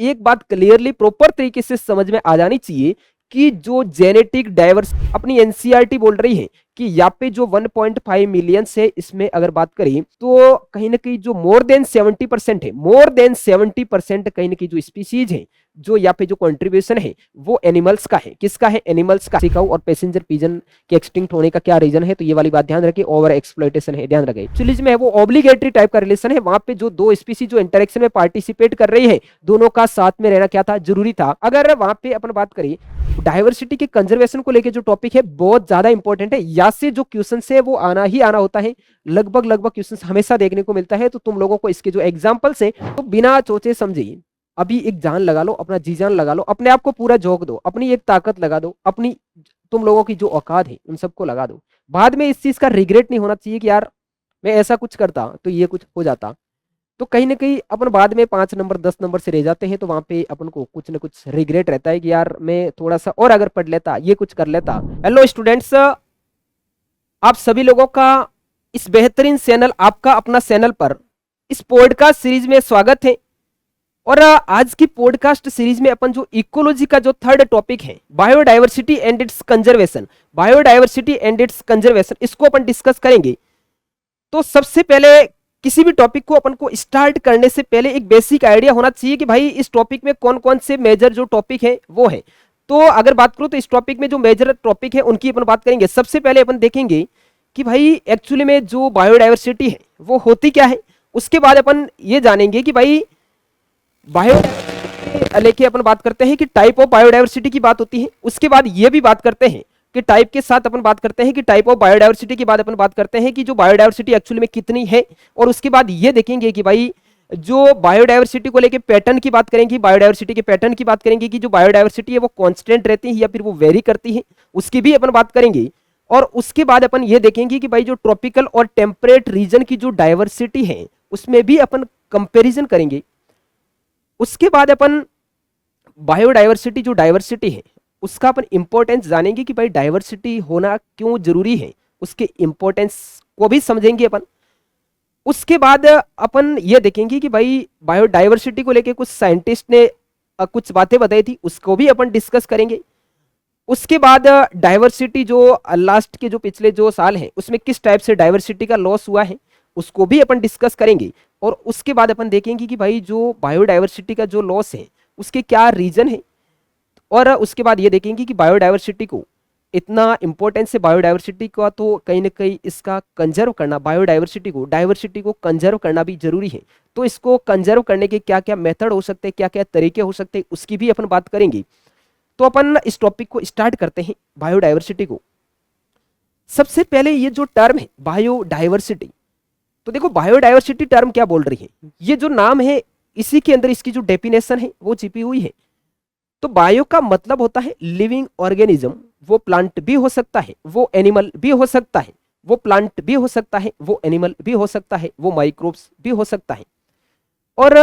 एक बात clearly proper तरीके से समझ में आ जानी चाहिए कि जो जेनेटिक डाइवर्स अपनी एनसीईआरटी बोल रही है कि यहाँ पे जो 1.5 मिलियन है, इसमें अगर बात करें तो कहीं ना कहीं जो मोर देन 70% है, मोर देन 70% कहीं ना कहीं जो स्पीसीज है, जो यहाँ पे जो कंट्रीब्यूशन है वो एनिमल्स का है। किसका है? एनिमल्स का। सिकाऊ और पैसेंजर पिजन के एक्सटिंक्ट होने का क्या रीजन है? तो ये वाली बात ध्यान रखिए, ओवर एक्सप्लॉइटेशन है, ध्यान रखिए। एक्चुअली में है वो ऑब्लिगेटरी टाइप का रिलेशन है, वहां पे जो दो स्पीसी जो इंटरेक्शन में पार्टिसिपेट कर रही है, दोनों का साथ में रहना क्या था? जरूरी था। अगर वहां पे अपन बात करें डाइवर्सिटी के कंजर्वेशन को लेकर जो टॉपिक है बहुत ज्यादा इंपॉर्टेंट है, या से जो क्वेश्चन है वो आना ही आना होता है, लगभग क्वेश्चन हमेशा देखने को मिलता है। तो तुम लोगों को इसके जो एग्जाम्पल्स है तो बिना सोचे समझे अभी एक जान लगा लो, अपना जी जान लगा लो, अपने आप को पूरा झोंक दो, अपनी एक ताकत लगा दो, अपनी तुम लोगों की जो औकात है उन सबको लगा दो। बाद में इस चीज का रिग्रेट नहीं होना चाहिए कि यार मैं ऐसा कुछ करता तो ये कुछ हो जाता। तो कहीं ना कहीं अपन बाद में 5 नंबर 10 नंबर से रह जाते हैं, तो वहां पे अपन को कुछ ना कुछ रिग्रेट रहता है कि यार मैं थोड़ा सा और अगर पढ़ लेता, ये कुछ कर लेता। हेलो स्टूडेंट्स, आप सभी लोगों का इस बेहतरीन चैनल आपका अपना चैनल पर इस पॉडकास्ट सीरीज में स्वागत है। और आज की पॉडकास्ट सीरीज में अपन जो इकोलॉजी का जो थर्ड टॉपिक है, biodiversity and it's conservation, biodiversity and it's conservation, इसको अपन डिस्कस करेंगे। तो सबसे पहले किसी भी टॉपिक को अपन को स्टार्ट करने से पहले एक बेसिक आइडिया होना चाहिए कि भाई इस टॉपिक में कौन कौन से मेजर जो टॉपिक है वो है। तो अगर बात करूं तो इस टॉपिक में जो मेजर टॉपिक है उनकी अपन बात करेंगे। सबसे पहले अपन देखेंगे कि भाई एक्चुअली में जो बायोडाइवर्सिटी है वो होती क्या है। उसके बाद अपन ये जानेंगे कि भाई बायो लेके अपन बात करते हैं कि टाइप ऑफ बायोडाइवर्सिटी की बात होती है। उसके बाद ये भी बात करते हैं कि टाइप के साथ अपन बात करते हैं कि टाइप ऑफ बायोडाइवर्सिटी के बाद अपन बात करते हैं कि जो बायोडाइवर्सिटी एक्चुअली में कितनी है। और उसके बाद ये देखेंगे कि भाई जो बायोडाइवर्सिटी को लेके पैटर्न की बात करेंगे, बायोडाइवर्सिटी के पैटर्न की बात करेंगे कि जो बायोडाइवर्सिटी है वो कांस्टेंट रहती है या फिर वो वेरी करती है, उसकी भी अपन बात करेंगे। और उसके बाद अपन ये देखेंगे कि भाई जो ट्रॉपिकल और टेम्परेट रीजन की जो डाइवर्सिटी है उसमें भी अपन कंपेरिजन करेंगे। उसके बाद अपन बायोडाइवर्सिटी जो डाइवर्सिटी है उसका अपन इंपॉर्टेंस जानेंगे कि भाई डाइवर्सिटी होना क्यों जरूरी है, उसके इंपॉर्टेंस को भी समझेंगे अपन। उसके बाद अपन ये देखेंगे कि भाई बायोडाइवर्सिटी को लेके कुछ साइंटिस्ट ने कुछ बातें बताई थी, उसको भी अपन डिस्कस करेंगे। उसके बाद डाइवर्सिटी जो लास्ट के जो पिछले जो साल हैं उसमें किस टाइप से डाइवर्सिटी का लॉस हुआ है उसको भी अपन डिस्कस करेंगे। और उसके बाद अपन देखेंगे कि भाई जो बायोडाइवर्सिटी का जो लॉस है उसके क्या रीजन है। और उसके बाद ये देखेंगे कि बायोडाइवर्सिटी को इतना इंपॉर्टेंस है बायोडाइवर्सिटी का, तो कहीं ना कहीं इसका कंजर्व करना, डाइवर्सिटी को कंजर्व करना भी जरूरी है। तो इसको कंजर्व करने के क्या क्या मेथड हो सकते हैं, क्या क्या तरीके हो सकते हैं, उसकी भी अपन बात करेंगे। तो अपन इस टॉपिक को स्टार्ट करते हैं बायोडाइवर्सिटी को। सबसे पहले ये जो टर्म है बायोडाइवर्सिटी, तो देखो बायोडाइवर्सिटी टर्म क्या बोल रही है, ये जो नाम है इसी के अंदर इसकी जो डेफिनेशन है वो छिपी हुई है। तो बायो का मतलब होता है लिविंग ऑर्गेनिज्म, वो प्लांट भी हो सकता है, वो एनिमल भी हो सकता है, वो प्लांट भी हो सकता है, वो एनिमल भी हो सकता है, वो माइक्रोब्स भी हो सकता है। और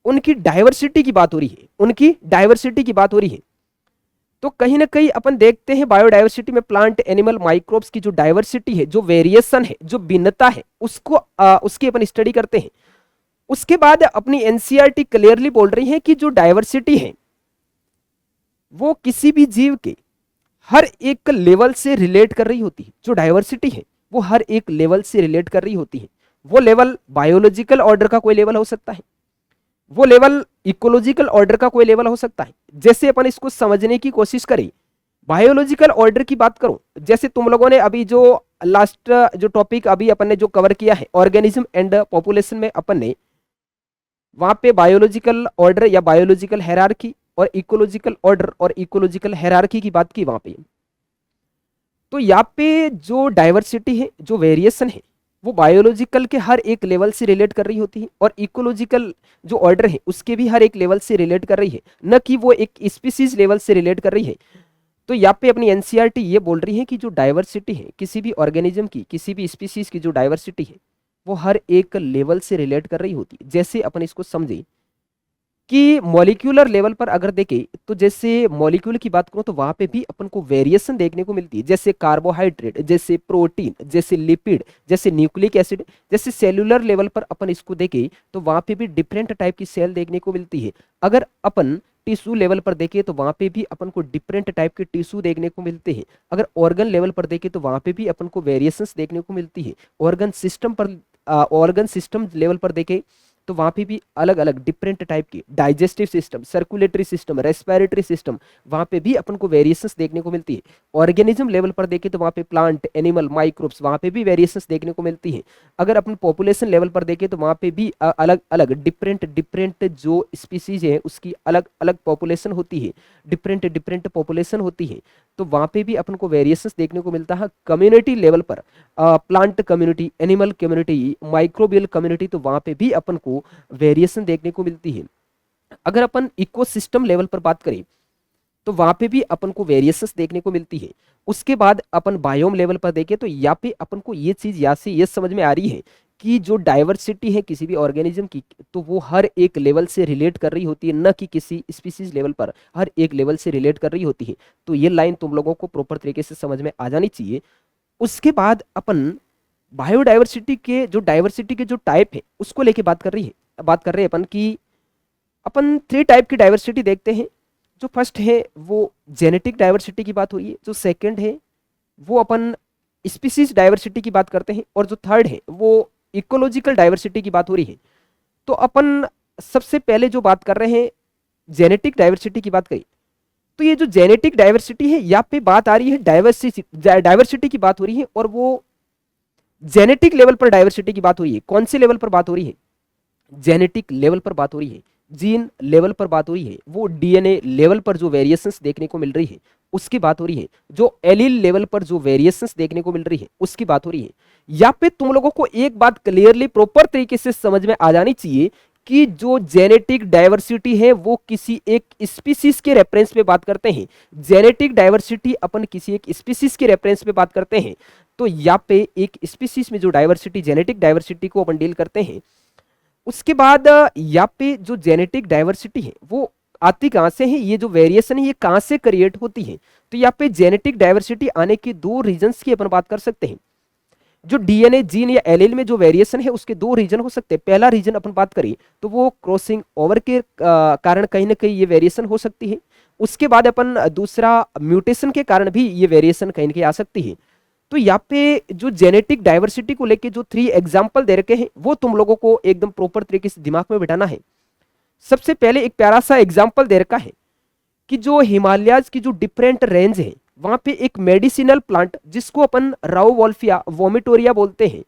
उनकी डाइवर्सिटी की बात हो रही है, उनकी डाइवर्सिटी की बात हो रही है। तो कहीं ना कहीं अपन देखते हैं बायोडाइवर्सिटी में प्लांट एनिमल माइक्रोब्स की जो डाइवर्सिटी है, जो वेरिएशन है, जो भिन्नता है, उसको उसकी अपन स्टडी करते हैं। उसके बाद अपनी एनसीईआरटी क्लियरली बोल रही है कि जो डाइवर्सिटी है वो किसी भी जीव के हर एक लेवल से रिलेट कर रही होती है। जो डाइवर्सिटी है वो हर एक लेवल से रिलेट कर रही होती है। वो लेवल बायोलॉजिकल ऑर्डर का कोई लेवल हो सकता है, वो लेवल इकोलॉजिकल ऑर्डर का कोई लेवल हो सकता है। जैसे अपन इसको समझने की कोशिश करें, बायोलॉजिकल ऑर्डर की बात करूं, जैसे तुम लोगों ने अभी जो लास्ट जो टॉपिक अभी अपन ने जो कवर किया है ऑर्गेनिज्म एंड पॉपुलेशन में, अपन ने वहां पे बायोलॉजिकल ऑर्डर या बायोलॉजिकल हायरार्की और इकोलॉजिकल ऑर्डर और इकोलॉजिकल हायरार्की की बात की वहां पे। तो यहाँ पे जो डाइवर्सिटी है, जो वेरिएशन है, वो बायोलॉजिकल के हर एक लेवल से रिलेट कर रही होती है और इकोलॉजिकल जो ऑर्डर है उसके भी हर एक लेवल से रिलेट कर रही है, न कि वो एक स्पीसीज लेवल से रिलेट कर रही है। तो यहाँ पे अपनी एनसीईआरटी ये बोल रही है कि जो डाइवर्सिटी है किसी भी ऑर्गेनिज्म की, किसी भी स्पीसीज की जो डाइवर्सिटी है वो हर एक लेवल से रिलेट कर रही होती है। जैसे अपन इसको समझे कि मॉलिक्यूलर लेवल पर अगर देखें तो जैसे मॉलिक्यूल की बात करूं तो वहां पे भी अपन को वेरिएशन देखने को मिलती है, जैसे कार्बोहाइड्रेट, जैसे प्रोटीन, जैसे लिपिड, जैसे न्यूक्लिक एसिड। जैसे सेलुलर लेवल पर अपन इसको देखें तो वहां पे भी डिफरेंट टाइप की सेल देखने को मिलती है। अगर अपन टिश्यू लेवल पर देखें तो वहां पे भी अपन को डिफरेंट टाइप के टिश्यू देखने को मिलते हैं। अगर ऑर्गन लेवल पर देखें तो वहां पे भी अपन को वेरिएशंस देखने को मिलती है। ऑर्गन सिस्टम लेवल पर देखें तो वहां पे भी अलग अलग डिफरेंट टाइप की digestive system, circulatory system, respiratory system, वहां पे भी अपन को वेरिएशंस देखने को मिलती है। ऑर्गेनिज्म लेवल पर देखें तो वहां पे प्लांट, एनिमल, माइक्रोब्स, वहां पे भी वेरिएशंस देखने को मिलती है। अगर अपन पॉपुलेशन लेवल पर देखें तो वहां पे भी अलग अलग डिफरेंट डिफरेंट जो स्पीसीज है उसकी अलग अलग पॉपुलेशन होती है, डिफरेंट डिफरेंट पॉपुलेशन होती है। तो वहां पे भी अपन को वेरिएशंस देखने को मिलता है। कम्युनिटी लेवल पर plant community, animal community, microbial community, तो वहां पे भी अपन को वेरिएशन देखने को मिलती है। अगर अपन इकोसिस्टम लेवल पर बात करें तो वहां पे भी अपन को वेरिएशंस देखने को मिलती है। उसके बाद अपन बायोम लेवल पर देखें तो यहाँ पे अपन को ये चीज यहाँ से ये समझ में आ रही है कि जो डाइवर्सिटी है किसी भी ऑर्गेनिज्म की तो वो हर एक लेवल से रिलेट कर रही होती है, न कि किसी स्पीसीज लेवल पर, हर एक लेवल से रिलेट कर रही होती है। तो ये लाइन तुम लोगों को प्रॉपर तरीके से समझ में आ जानी चाहिए। उसके बाद अपन डाइवर्सिटी के जो टाइप है उसको लेके बात कर रहे हैं अपन की अपन 3 टाइप की डाइवर्सिटी देखते हैं। जो फर्स्ट है वो जेनेटिक डाइवर्सिटी की बात हो रही है, जो सेकंड है वो अपन स्पीसीज डाइवर्सिटी की बात करते हैं, और जो थर्ड है वो इकोलॉजिकल डाइवर्सिटी की बात हो रही है। तो अपन सबसे पहले जो बात कर रहे हैं जेनेटिक डाइवर्सिटी की बात करें तो ये जो जेनेटिक डाइवर्सिटी है यहाँ पे बात आ रही है डाइवर्सिटी की बात हो रही है, और वो जेनेटिक लेवल पर डाइवर्सिटी की बात हो रही है। कौन से लेवल पर बात हो रही है? जेनेटिक लेवल पर बात हो रही है, जीन लेवल पर बात हो रही है, वो डीएनए लेवल पर जो वेरिएशंस देखने को मिल रही है उसकी बात हो रही है, जो एलील लेवल पर जो वेरिएशंस देखने को मिल रही है उसकी बात हो रही है। यहाँ पे तुम लोगों को एक बात क्लियरली प्रॉपर तरीके से समझ में आ जानी चाहिए कि जो जेनेटिक डाइवर्सिटी है वो किसी एक स्पीसीज के रेफरेंस पे बात करते हैं। जेनेटिक डाइवर्सिटी अपन किसी एक स्पीसीज के रेफरेंस पे बात करते हैं। तो यहाँ पे एक स्पीसीज में जो डाइवर्सिटी, जेनेटिक डाइवर्सिटी को अपन डील करते हैं। उसके बाद यहाँ पे जो जेनेटिक डाइवर्सिटी है वो आती कहां से है, ये जो वेरिएशन है ये कहां से क्रिएट होती है? तो यहाँ पे जेनेटिक डाइवर्सिटी आने के 2 रीजन्स की अपन बात कर सकते हैं। जो डीएनए, जीन या एलील में जो वेरिएशन है उसके 2 रीजन हो सकते हैं। पहला रीजन अपन बात करें तो वो क्रॉसिंग ओवर के कारण कहीं ना कहीं ये वेरिएशन हो सकती है। उसके बाद अपन दूसरा म्यूटेशन के कारण भी ये वेरिएशन कहीं ना कहीं आ सकती है। तो यहाँ पे जो जेनेटिक डाइवर्सिटी को लेके जो 3 एग्जाम्पल दे रखे हैं वो तुम लोगों को एकदम प्रॉपर तरीके से दिमाग में बिठाना है। सबसे पहले एक प्यारा सा एग्जाम्पल दे रखा है कि जो हिमालयाज की जो डिफरेंट रेंज है वहां पे एक मेडिसिनल प्लांट जिसको अपन राउवोल्फिया वोमिटोरिया बोलते हैं,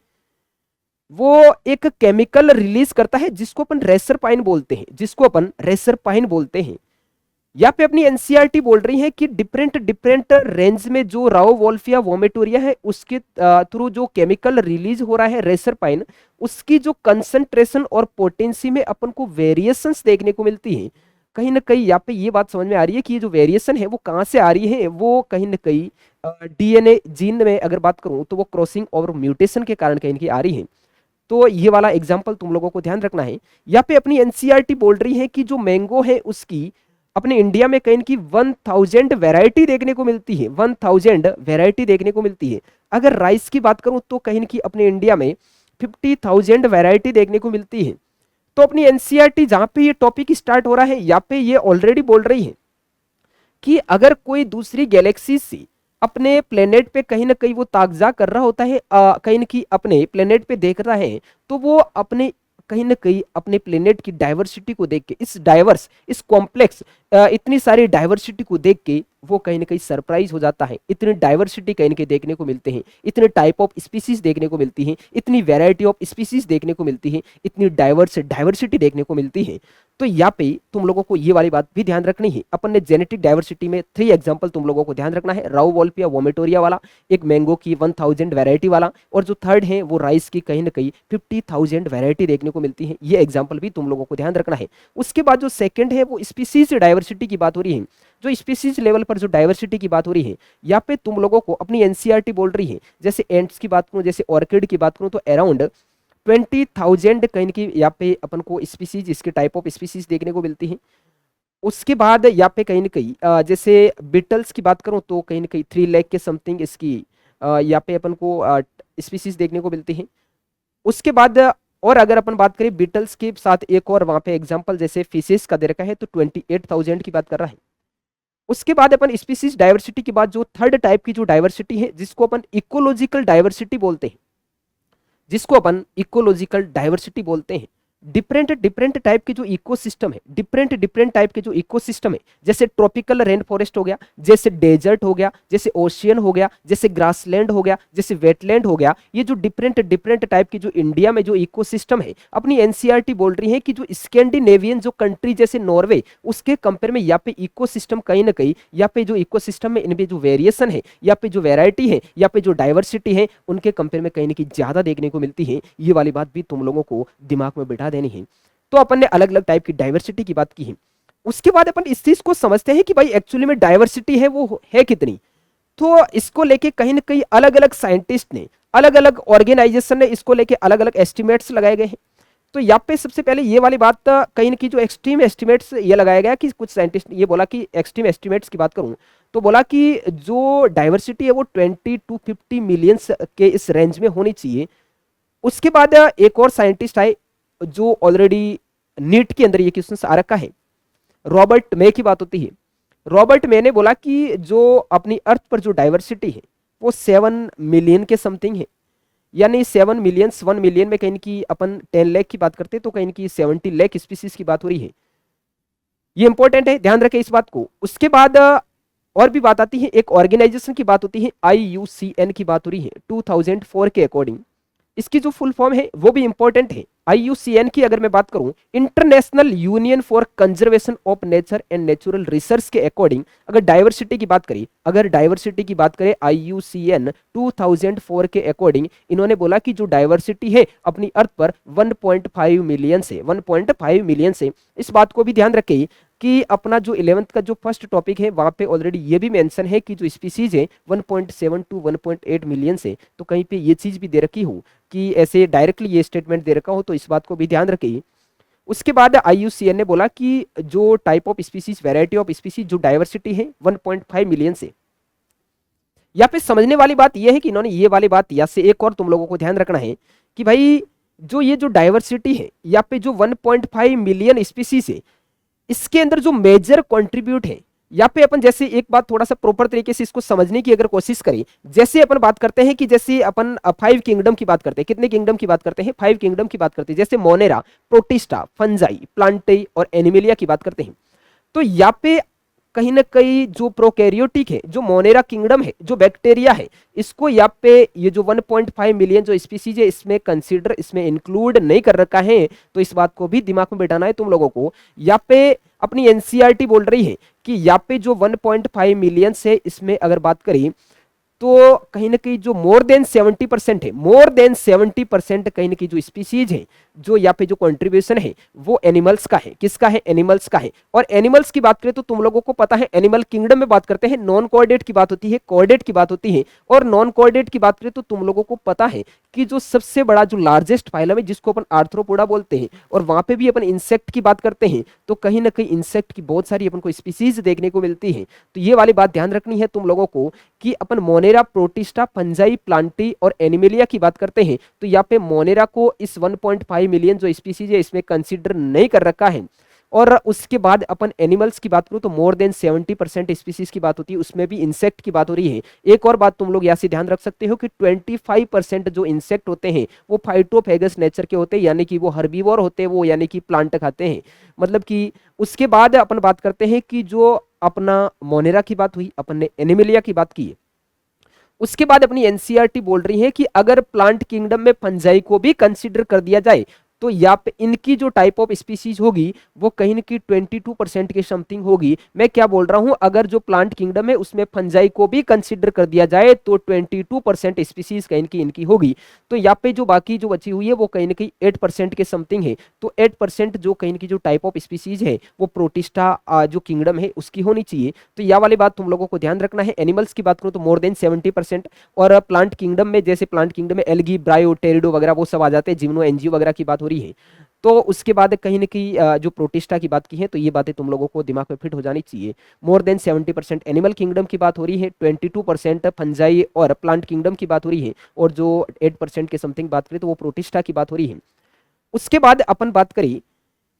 वो एक केमिकल रिलीज करता है जिसको अपन रेसर पाइन बोलते हैं। यहाँ पे अपनी एनसीईआरटी बोल रही है कि डिफरेंट डिफरेंट रेंज में जो राउवोल्फिया वोमिटोरिया है उसके थ्रू जो केमिकल रिलीज हो रहा है रेसर पाइन, उसकी जो कंसंट्रेशन और पोटेंसी में अपन को वेरिएशंस देखने को मिलती है। कहीं ना कहीं यहाँ पे ये बात समझ में आ रही है कि ये जो वेरिएशन है वो कहाँ से आ रही है, वो कहीं ना कहीं डीएनए जीन में अगर बात करूं तो वो क्रॉसिंग और म्यूटेशन के कारण कहीं ना कहीं आ रही है। तो ये वाला एग्जाम्पल तुम लोगों को ध्यान रखना है। यहाँ पे अपनी एनसीईआरटी बोल रही है कि जो मैंगो है उसकी अपने इंडिया में कहीं की 1000 वैरायटी देखने को मिलती है, 1000 वैरायटी देखने को मिलती है। अगर राइस की बात करूं तो कहीं की अपने इंडिया में 50,000 वैरायटी देखने को मिलती है। तो अपनी एनसीईआरटी जहां पे ये टॉपिक स्टार्ट हो रहा है यहाँ पे ये ऑलरेडी बोल रही है कि अगर कोई दूसरी गैलेक्सी से अपने प्लेनेट पे कहीं ना कहीं वो ताकजा कर रहा होता है, कहीं ना कहीं अपने प्लेनेट पे देख रहा है, तो वो अपने कहीं ना कहीं अपने प्लेनेट की डाइवर्सिटी को देख के, इस कॉम्प्लेक्स इतनी सारी डाइवर्सिटी को देख के वो कहीं ना कहीं सरप्राइज हो जाता है। इतनी डाइवर्सिटी कहीं ना कहीं देखने को मिलते हैं, इतने टाइप ऑफ स्पीसीज देखने को मिलती हैं, इतनी वैरायटी ऑफ स्पीसीज देखने को मिलती है, इतनी डाइवर्सिटी देखने को मिलती है। तो यहाँ पे तुम लोगों को ये वाली बात भी ध्यान रखनी है। अपन ने जेनेटिक डाइवर्सिटी में 3 एग्जाम्पल तुम लोगों को ध्यान रखना है, राउवोल्फिया वोमिटोरिया वाला, एक मैंगो की 1000 वैरायटी वाला, और जो थर्ड है वो राइस की कहीं ना कहीं 50,000 वैरायटी देखने को मिलती है। ये एग्जाम्पल भी तुम लोगों को ध्यान रखना है। उसके बाद जो सेकंड है वो स्पीसीज डाइवर्सिटी की बात हो रही है। जो स्पीसीज लेवल पर जो डाइवर्सिटी की बात हो रही है यहाँ पे तुम लोगों को अपनी एनसीईआरटी बोल रही है, जैसे एंट्स की बात करूं, जैसे ऑर्किड की बात करूं तो अराउंड 20,000 कहीं की यहाँ पे अपन को स्पीसीज, इसके टाइप ऑफ स्पीसीज देखने को मिलती है। उसके बाद यहाँ पे कहीं ना कहीं जैसे बीटल्स की बात करूं तो कहीं ना कहीं 3 लाख के समथिंग इसकी यहाँ पे अपन को स्पीसीज देखने को मिलती है। उसके बाद और अगर अपन बात करें बीटल्स के साथ एक और वहां पे एग्जांपल जैसे फिशेस का दे रखा है तो 28,000 की बात कर रहा है। उसके बाद अपन स्पीसीज डाइवर्सिटी के बाद जो थर्ड टाइप की जो डाइवर्सिटी है जिसको अपन इकोलॉजिकल डाइवर्सिटी बोलते हैं, जिसको अपन इकोलॉजिकल डाइवर्सिटी बोलते हैं। डिफरेंट डिफरेंट टाइप के जो इकोसिस्टम है, डिफरेंट डिफरेंट टाइप के जो इकोसिस्टम है, जैसे ट्रॉपिकल रेन फॉरेस्ट हो गया, जैसे डेजर्ट हो गया, जैसे ओशियन हो गया, जैसे ग्रासलैंड हो गया, जैसे वेटलैंड हो गया, ये जो डिफरेंट डिफरेंट टाइप की जो इंडिया में जो इकोसिस्टम है, अपनी एनसीईआरटी बोल रही है कि जो स्कैंडिनेवियन जो कंट्री जैसे नॉर्वे, उसके कंपेयर में यहाँ पे इकोसिस्टम कहीं ना कहीं, यहाँ पे जो इकोसिस्टम में इनमें जो वेरिएशन है, यहाँ पे जो वेराइटी है, यहाँ पे जो डाइवर्सिटी है, उनके कंपेयर में कहीं ना कहीं ज्यादा देखने को मिलती है। ये वाली बात भी तुम लोगों को दिमाग में बिठा देनी है। तो अपन ने अलग अलग टाइप की डाइवर्सिटी की बात की है। उसके बाद अपन इस चीज को समझते हैं कि भाई एक्चुअली में डाइवर्सिटी है वो है कितनी। तो इसको लेके कहीं ना कहीं अलग अलग साइंटिस्ट ने, अलग अलग ऑर्गेनाइजेशन ने इसको लेके अलग अलग एस्टिमेट्स लगाए गए हैं। तो यहाँ पे सबसे पहले ये वाली बात कहीं ना कहीं जो एक्सट्रीम एस्टिमेट्स ये लगाया गया कि कुछ साइंटिस्ट ने ये बोला कि एक्सट्रीम एस्टिमेट्स की बात करूं तो बोला कि जो डाइवर्सिटी है वो 20 to 50 मिलियंस के इस रेंज में होनी चाहिए। उसके बाद एक और साइंटिस्ट आए जो ऑलरेडी नीट के अंदर ये क्वेश्चन आ रखा है, रॉबर्ट मे की बात होती है। रॉबर्ट मे ने बोला कि जो अपनी अर्थ पर जो डाइवर्सिटी है वो 7 मिलियन के समथिंग है, यानी 7 मिलियन, 1 मिलियन में कहीं की अपन 10 लाख की बात करते हैं तो कहीं की 70 लाख स्पीसीज की बात हो रही है। ये इंपॉर्टेंट है, ध्यान रखें इस बात को। उसके बाद और भी बात आती है, एक ऑर्गेनाइजेशन की बात होती है, IUCN की बात हो रही है 2004 के अकॉर्डिंग। इसकी जो फुल फॉर्म है वो भी इंपॉर्टेंट है। IUCN की अगर मैं बात करूं, international union for conservation of nature and natural research के अकॉर्डिंग अगर डाइवर्सिटी की बात करें, अगर डाइवर्सिटी की बात करें IUCN 2004 के अकॉर्डिंग, इन्होंने बोला कि जो डाइवर्सिटी है अपनी अर्थ पर 1.5 मिलियन से, 1.5 मिलियन से। इस बात को भी ध्यान रखें कि अपना जो 11th का जो फर्स्ट टॉपिक है वहां पे ऑलरेडी ये भी मेंशन है कि जो स्पीसीज है 1.7 to 1.8 मिलियन से। तो कहीं पे ये चीज भी दे रखी हो कि ऐसे डायरेक्टली ये स्टेटमेंट दे रखा हो, तो इस बात को भी ध्यान रखिए। उसके बाद IUCN ने बोला कि जो type of species, variety of species, जो डाइवर्सिटी है 1.5 मिलियन से। यहाँ पे समझने वाली बात यह है कि इन्होंने ये वाली बात, या से एक और तुम लोगों को ध्यान रखना है कि भाई जो ये जो डाइवर्सिटी है यहाँ पे जो 1.5 मिलियन स्पीसीज है, इसके अंदर जो मेजर कंट्रीब्यूट है, यहाँ पे अपन जैसे एक बात थोड़ा सा प्रॉपर तरीके से इसको समझने की अगर कोशिश करें, जैसे अपन बात करते हैं कि जैसे अपन 5 किंगडम की बात करते हैं, कितने किंगडम की बात करते हैं, 5 किंगडम की बात करते हैं, जैसे मोनेरा, प्रोटिस्टा, फंजाई, प्लांटेई और एनिमेलिया की बात करते हैं। तो यहाँ पे कहीं ना कहीं जो प्रोकैरियोटिक है, जो मोनेरा किंगडम है, जो बैक्टीरिया है, इसको यहाँ पे ये जो 1.5 मिलियन जो स्पीसीज है इसमें कंसीडर, इसमें इंक्लूड नहीं कर रखा है। तो इस बात को भी दिमाग में बैठाना है तुम लोगों को। यहाँ पे अपनी एनसीईआरटी बोल रही है कि यहाँ पे जो 1.5 मिलियन है इसमें अगर बात करें तो कहीं ना कहीं जो मोर देन 70% है, मोर देन 70% कहीं ना कहीं जो स्पीसीज है, जो यहाँ पे जो कंट्रीब्यूशन है वो एनिमल्स का है। किसका है? एनिमल्स का है। और एनिमल्स की बात करें तो तुम लोगों को पता है एनिमल किंगडम में बात करते हैं, नॉन कोऑर्डिनेट की बात होती है, कोऑर्डिनेट की बात होती है। और नॉन कोऑर्डिनेट की बात करें तो तुम लोगों को पता है कि जो सबसे बड़ा जो लार्जेस्ट फाइलम है जिसको अपन आर्थ्रोपोडा बोलते हैं, और वहां पे भी अपन इंसेक्ट की बात करते हैं, तो कहीं ना कहीं इंसेक्ट की बहुत सारी अपन को स्पीसीज देखने को मिलती है। तो ये वाली बात ध्यान रखनी है तुम लोगों को कि अपन मोनेरा, प्रोटिस्टा, फंजाई, प्लांटी और एनिमेलिया की बात करते हैं, तो यहाँ पे मोनेरा को इस 1.5 मिलियन जो स्पीसीज है इसमें कंसीडर नहीं कर रखा है। और उसके बाद अपन एनिमल्स की बात करूं तो मोर देन 70% स्पीसीज की बात होती है, उसमें भी इंसेक्ट की बात हो रही है। एक और बात तुम लोग यहाँ से ध्यान रख सकते हो कि 25% जो इंसेक्ट होते हैं वो फाइटोफेगस नेचर के होते हैं, यानी कि वो हर्बीवोर होते हैं, वो यानी कि प्लांट खाते हैं। मतलब कि उसके बाद अपन बात करते हैं कि जो अपना मोनेरा की बात हुई, अपन ने एनिमेलिया की बात की, उसके बाद अपनी एनसीईआरटी बोल रही है कि अगर प्लांट किंगडम में फंजाई को भी कंसीडर कर दिया जाए तो यहाँ पे इनकी जो टाइप ऑफ स्पीसीज होगी वो कहीं न कहीं 22% के समथिंग होगी। मैं क्या बोल रहा हूं, अगर जो प्लांट किंगडम है उसमें फंजाई को भी कंसिडर कर दिया जाए तो 22% स्पीसीज कहीं की इनकी होगी। तो यहाँ पे जो बाकी जो बची हुई है वो कहीं ना कहीं 8% के समथिंग है। तो 8% जो कहीं की जो टाइप ऑफ स्पीसीज है वो प्रोटिस्टा जो किंगडम है उसकी होनी चाहिए। तो यह वाली बात तुम लोगों को ध्यान रखना है। एनिमल्स की बात करूं तो मोर देन 70%। और प्लांट किंगडम में, जैसे प्लांट किंगडम में एल्गी, ब्रायो, टेरिडो वगैरह वो सब आ जाते हैं, जिम्नो, एनजीओ वगैरह की बात हो रही है। तो उसके बाद कहीं ना कहीं जो प्रोटिस्टा की बात की है, तो ये बातें तुम लोगों को दिमाग में फिट हो जानी चाहिए। मोर देन 70% एनिमल किंगडम की बात हो रही है, 22% फंजाई और प्लांट किंगडम की बात हो रही है, और जो 8% के समथिंग बात करें तो वो प्रोटिस्टा की बात हो रही है। उसके बाद अपन बात करें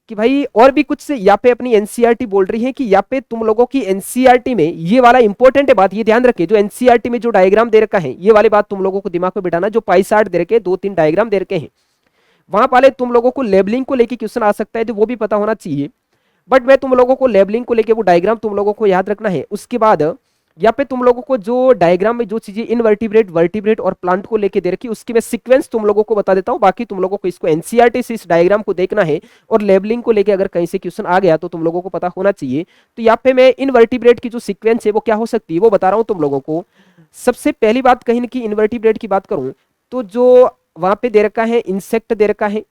कि भाई और भी कुछ यहाँ पे अपनी एनसीईआरटी बोल रही है कि यहाँ पे तुम लोगों की एनसीईआरटी में ये वाला इंपॉर्टेंट है बात, ये ध्यान रखिए, जो एनसीईआरटी में जो डायग्राम दे रखा है ये वाली बात तुम लोगों को दिमाग में बिठाना। जो पाई चार्ट दे रखे, 2-3 डायग्राम दे रखे हैं, वहां पहले तुम लोगों को लेबलिंग को लेके क्वेश्चन आ सकता है, तो वो भी पता होना चाहिए। बट मैं तुम लोगों को लेबलिंग को लेके वो डायग्राम तुम लोगों को याद रखना है। उसके बाद यहाँ पे तुम लोगों को जो डायग्राम में जो चीजें इनवर्टिब्रेट, वर्टिब्रेट और प्लांट को लेके दे रखी, उसकी मैं सीक्वेंस तुम लोगों को बता देता हूँ। बाकी तुम लोगों को इसको एनसीईआरटी से इस डायग्राम को देखना है, और लेबलिंग को लेके अगर कहीं से क्वेश्चन आ गया तो तुम लोगों को पता होना चाहिए। तो यहाँ पे मैं इनवर्टिब्रेट की जो सीक्वेंस है वो क्या हो सकती है वो बता रहा हूँ तुम लोगों को। सबसे पहली बात कहीं ना कहीं इनवर्टिब्रेट की बात करूं तो जो वहां पे दे रखा है इंसेक्ट दे रखा है,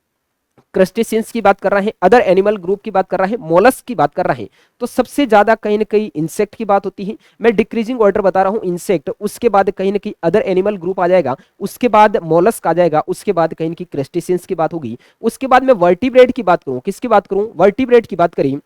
क्रस्टेशियंस की बात कर रहा है, अदर एनिमल ग्रुप की बात कर रहा है, मोलस्क की बात कर रहा है, तो सबसे ज्यादा कहीं ना कहीं इंसेक्ट की बात होती है। मैं डिक्रीजिंग ऑर्डर बता रहा हूं, इंसेक्ट, उसके बाद कहीं ना कहीं अदर एनिमल ग्रुप आ जाएगा, उसके बाद मोलस्क आ जाएगा, उसके बाद कहीं ना कहीं क्रस्टेशियंस की बात होगी। उसके बाद मैं वर्टिब्रेट की बात करूं, किसकी बात करूं, वर्टिब्रेट की बात करें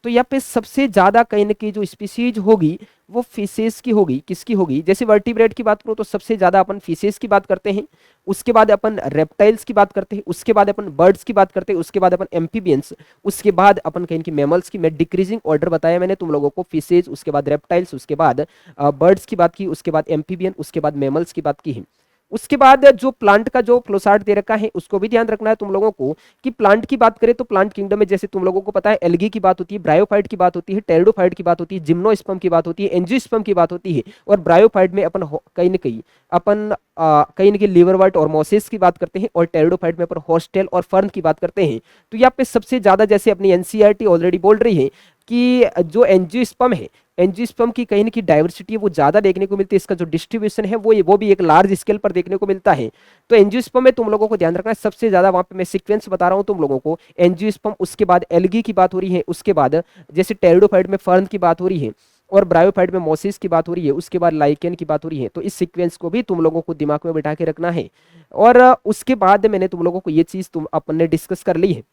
तो यहाँ पे सबसे ज्यादा कहीं ना कहीं जो स्पीसीज होगी वो फिशेस की होगी। किसकी होगी, जैसे वर्टिब्रेट की बात करो तो सबसे ज्यादा अपन फिशेस की बात करते हैं, उसके बाद अपन रेप्टाइल्स की बात करते हैं, उसके बाद अपन बर्ड्स की बात करते हैं, उसके बाद अपन एम्फीबियंस, उसके बाद अपन कहीं की मैमल्स की। मैं डिक्रीजिंग ऑर्डर बताया मैंने तुम लोगों को, फिशेज, उसके बाद रेप्टाइल्स, उसके बाद बर्ड्स की बात की, उसके बाद एम्फीबियन, उसके बाद मैमल्स की बात की है। उसके बाद जो प्लांट का जो फ्लोचार्ट दे रखा है उसको भी ध्यान रखना है तुम लोगों को कि प्लांट की बात करें तो प्लांट किंगडम में जैसे तुम लोगों को पता है एल्गी की बात होती है, ब्रायोफाइट की बात होती है, टेरिडोफाइट की बात होती है, जिम्नोस्पर्म की बात होती है, एंजियोस्पर्म की बात होती है, और ब्रायोफाइट में अपन कहीं ना कहीं अपन कहीं ना कहीं लिवरवर्ट और मोसेस की बात करते हैं, और टेरिडोफाइट में अपन हॉस्टेल और फर्न की बात करते हैं। तो यहाँ पे सबसे ज्यादा जैसे अपनी एनसीईआरटी ऑलरेडी बोल रही है कि जो एंजियोस्पर्म है, एंजियोस्पर्म की कहीं ना कहीं डाइवर्सिटी है वो ज्यादा देखने को मिलती है, इसका जो डिस्ट्रीब्यूशन है वो भी एक लार्ज स्केल पर देखने को मिलता है। तो एंजियोस्पर्म में तुम लोगों को ध्यान रखना है सबसे ज्यादा, वहां पे मैं सीक्वेंस बता रहा हूं तुम लोगों को, एंजियोस्पर्म, उसके बाद एल्गी की बात हो रही है, उसके बाद जैसे टेरिडोफाइट में फर्न की बात हो रही है, और ब्रायोफाइट में मोसिस की बात हो रही है, उसके बाद लाइकेन की बात हो रही है। तो इस सीक्वेंस को भी तुम लोगों को दिमाग में बिठा के रखना है। और उसके बाद मैंने तुम लोगों को ये चीज तुम अपन ने डिस्कस कर ली है।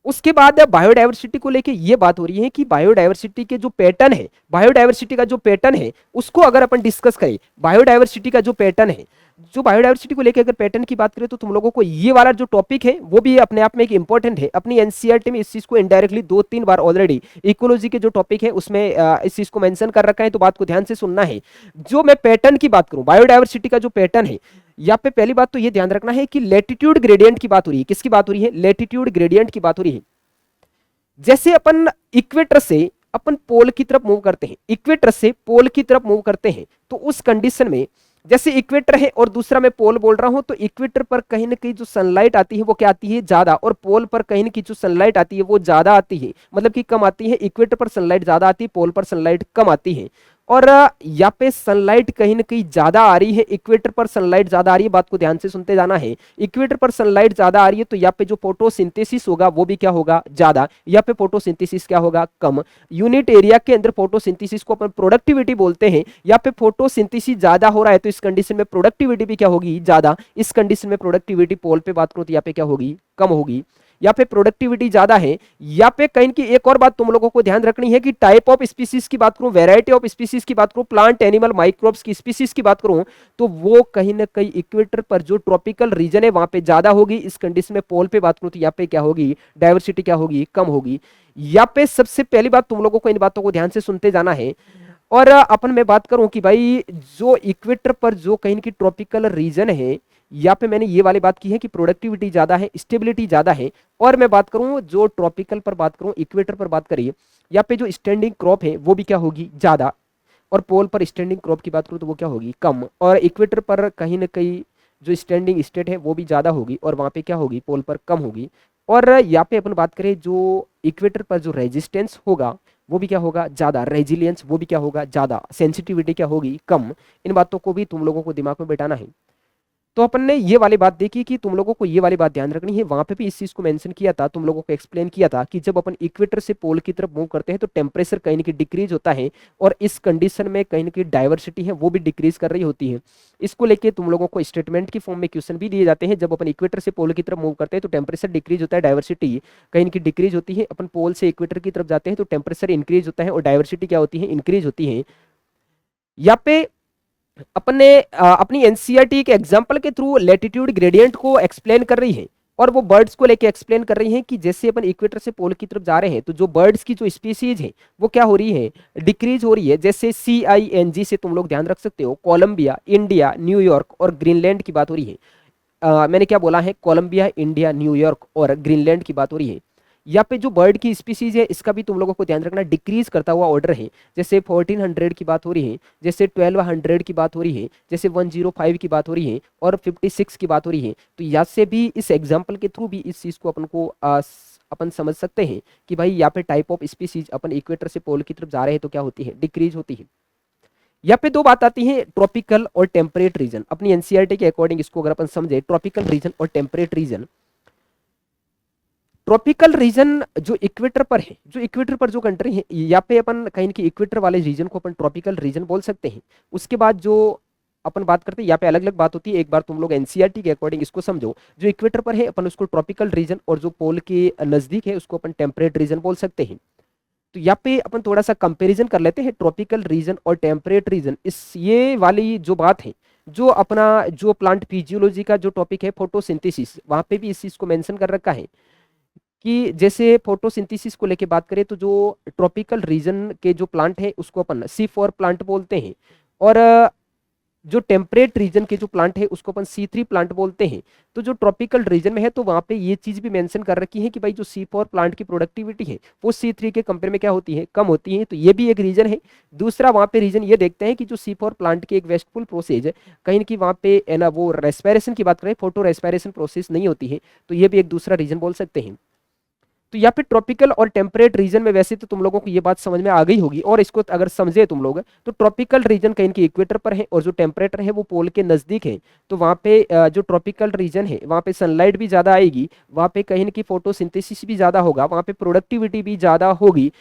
उसके बाद बायोडायवर्सिटी को लेके ये बात हो रही है कि बायोडायवर्सिटी के जो पैटर्न है, बायोडायवर्सिटी का जो पैटर्न है उसको अगर अपन डिस्कस करें, बायोडायवर्सिटी का जो पैटर्न है, जो बायोडायवर्सिटी को लेकर अगर पैटर्न की बात करें तो तुम लोगों को ये वाला जो टॉपिक है वो भी अपने आप में एक इंपॉर्टेंट है। अपनी एनसीईआरटी में इस चीज को इनडायरेक्टली 2-3 बार ऑलरेडी इकोलॉजी के जो टॉपिक है उसमें इस चीज को मेंशन कर रखा है, तो बात को ध्यान से सुनना है। जो मैं पैटर्न की बात करूं, बायोडायवर्सिटी का जो पैटर्न है, यहाँ पे पहली बात तो ये ध्यान रखना है कि लेटीट्यूड ग्रेडियंट की बात हो रही है। किसकी बात हो रही है, लेटीट्यूड ग्रेडियंट की बात हो रही है। जैसे अपन इक्वेटर से अपन पोल की तरफ मूव करते हैं, इक्वेटर से पोल की तरफ मूव करते हैं, तो उस कंडीशन में जैसे इक्वेटर है और दूसरा मैं पोल बोल रहा हूं, तो इक्वेटर पर कहीं ना कहीं जो सनलाइट आती है वो क्या आती है, ज्यादा, और पोल पर कहीं ना कहीं जो सनलाइट आती है वो ज्यादा आती है, मतलब कि कम आती है। इक्वेटर पर सनलाइट ज्यादा आती है, पोल पर सनलाइट कम आती है। और यहाँ पे सनलाइट कहीं ना कहीं ज्यादा आ रही है, इक्वेटर पर सनलाइट ज्यादा आ रही है, बात को ध्यान से सुनते जाना है। इक्वेटर पर सनलाइट ज्यादा आ रही है तो यहाँ पे जो फोटोसिंथेसिस होगा वो भी क्या होगा, ज्यादा, यहाँ पे फोटोसिंथेसिस क्या होगा, कम। यूनिट एरिया के अंदर फोटोसिंथेसिस को अपन प्रोडक्टिविटी बोलते हैं, यहाँ पे फोटोसिंथेसिस ज्यादा हो रहा है तो इस कंडीशन में प्रोडक्टिविटी भी क्या होगी, ज्यादा। इस कंडीशन में प्रोडक्टिविटी पोल पे बात करो तो यहाँ पे क्या होगी, कम होगी। यहाँ पे प्रोडक्टिविटी ज्यादा है। यहाँ पे कहीं की एक और बात तुम लोगों को ध्यान रखनी है कि टाइप ऑफ स्पीसीज की बात करूं, वैरायटी ऑफ स्पीसीज की बात करूं, प्लांट, एनिमल, माइक्रोब्स की स्पीसीज की बात करूं, तो वो कहीं ना कहीं इक्वेटर पर जो ट्रॉपिकल रीजन है वहां पे ज्यादा होगी। इस कंडीशन में पोल पे बात करूं तो यहाँ पे क्या होगी, डाइवर्सिटी क्या होगी, कम होगी। यहाँ पे सबसे पहली बात तुम लोगों को इन बातों को ध्यान से सुनते जाना है। और अपन मैं बात करूं कि भाई जो इक्वेटर पर जो कहीं की ट्रॉपिकल रीजन है, यहाँ पे मैंने ये वाली बात की है कि प्रोडक्टिविटी ज्यादा है, स्टेबिलिटी ज्यादा है। और मैं बात करूं जो ट्रॉपिकल पर बात करूं, इक्वेटर पर बात करिए, यहाँ पे जो स्टैंडिंग क्रॉप है वो भी क्या होगी, ज्यादा। और पोल पर स्टैंडिंग क्रॉप की बात करूं तो वो क्या होगी, कम। और इक्वेटर पर कहीं ना कहीं जो स्टैंडिंग स्टेट है वो भी ज़्यादा होगी और वहाँ पे क्या होगी, पोल पर कम होगी। और यहाँ पे अपन बात करें जो इक्वेटर पर जो रेजिस्टेंस होगा वो भी क्या होगा, ज़्यादा, रेजिलियंस वो भी क्या होगा, ज़्यादा, सेंसिटिविटी क्या होगी, कम। इन बातों को भी तुम लोगों को दिमाग में बैठाना है। तो अपन ने ये वाली बात देखी कि तुम लोगों को ये वाली बात ध्यान रखनी है, वहां पे भी इस चीज को मेंशन किया था, तुम लोगों को एक्सप्लेन किया था कि जब अपन इक्वेटर से पोल की तरफ मूव करते हैं तो टेम्परेचर कहीं ना कहीं डिक्रीज होता है और इस कंडीशन में कहीं ना कहीं डाइवर्सिटी है वो भी डिक्रीज कर रही होती है। इसको लेके तुम लोगों को स्टेटमेंट की फॉर्म में क्वेश्चन भी दिए जाते हैं, जब अपन इक्वेटर से पोल की तरफ मूव करते हैं तो टेम्परेचर डिक्रीज होता है, डाइवर्सिटी कहीं ना कहीं डिक्रीज होती है। अपन पोल से इक्वेटर की तरफ जाते हैं तो टेम्परेचर इंक्रीज होता है और डाइवर्सिटी क्या होती है, इंक्रीज होती है। यहाँ पे अपने अपनी एनसीईआरटी के एग्जांपल के थ्रू लैटिट्यूड ग्रेडियंट को एक्सप्लेन कर रही है और वो बर्ड्स को लेके एक्सप्लेन कर रही है कि जैसे अपन इक्वेटर से पोल की तरफ जा रहे हैं तो जो बर्ड्स की जो स्पीसीज है वो क्या हो रही है, डिक्रीज हो रही है। जैसे CING से तुम लोग ध्यान रख सकते हो, कोलंबिया, इंडिया, न्यूयॉर्क और ग्रीनलैंड की बात हो रही है। मैंने क्या बोला है, कोलंबिया, इंडिया, न्यूयॉर्क और ग्रीनलैंड की बात हो रही है। यहाँ पे जो बर्ड की स्पीसीज है इसका भी तुम लोगों को ध्यान रखना, डिक्रीज करता हुआ ऑर्डर है। जैसे 1400 की बात हो रही है, जैसे 1200 की बात हो रही है, जैसे 105 की बात हो रही है और 56 की बात हो रही है। तो यहाँ से भी इस एग्जाम्पल के थ्रू भी इस चीज को अपन को अपन समझ सकते हैं कि भाई यहाँ पे type of species upon equator से पोल की तरफ जा रहे हैं तो क्या होती है, डिक्रीज होती है। यहाँ पे दो बात आती है, ट्रॉपिकल और टेम्परेट रीजन। अपनी एनसीईआरटी के अकॉर्डिंग इसको अगर अपन समझे, ट्रॉपिकल रीजन और टेम्परेट रीजन। ट्रॉपिकल रीजन जो इक्वेटर पर है, जो इक्वेटर पर जो कंट्री है, यहाँ पे अपन कहीं की इक्वेटर वाले रीजन को अपन ट्रॉपिकल रीजन बोल सकते हैं। उसके बाद जो अपन बात करते हैं, यहाँ पे अलग अलग बात होती है, एक बार तुम लोग एनसीईआरटी के अकॉर्डिंग इसको समझो। जो इक्वेटर पर है अपन उसको ट्रॉपिकल रीजन और जो पोल के नजदीक है उसको अपन टेम्परेट रीजन बोल सकते हैं। तो यहाँ पे अपन थोड़ा सा कंपैरिजन कर लेते हैं ट्रॉपिकल रीजन और टेम्परेट रीजन। इस ये वाली जो बात है, जो अपना जो प्लांट फिजियोलॉजी का जो टॉपिक है फोटोसिंथेसिस, वहां पे भी इस चीज को मेंशन कर रखा है कि जैसे फोटोसिंथेसिस को लेके बात करें तो जो ट्रॉपिकल रीजन के जो प्लांट है उसको अपन C4 प्लांट बोलते हैं और जो टेम्परेट रीजन के जो प्लांट है उसको अपन C3 प्लांट बोलते हैं। तो जो ट्रॉपिकल रीजन में है तो वहां पे ये चीज भी मेंशन कर रखी है कि भाई जो C4 प्लांट की प्रोडक्टिविटी है वो C3 के कंपेयर में क्या होती है, कम होती है। तो ये भी एक रीजन है। दूसरा वहां पे रीजन ये देखते हैं कि जो C4 प्लांट की एक वेस्टफुल प्रोसेस है, कहीं की वहां पे है ना, वो रेस्पिरेशन की बात करें, फोटो रेस्पिरेशन प्रोसेस नहीं होती है। तो ये भी एक दूसरा रीजन बोल सकते हैं। तो यहाँ पे ट्रॉपिकल और टेम्परेट रीजन में वैसे तो तुम लोगों को ये बात समझ में आ गई होगी, और इसको अगर समझे तुम लोग तो ट्रॉपिकल रीजन कहीं की इक्वेटर पर है और जो टेम्परेचर है वो पोल के नजदीक है। तो वहाँ पे जो ट्रॉपिकल रीजन है वहाँ पे सनलाइट भी ज्यादा आएगी, वहाँ पे कहीं की फोटोसिंथेसिस भी ज्यादा होगा, वहाँ पे प्रोडक्टिविटी भी ज्यादा होगी,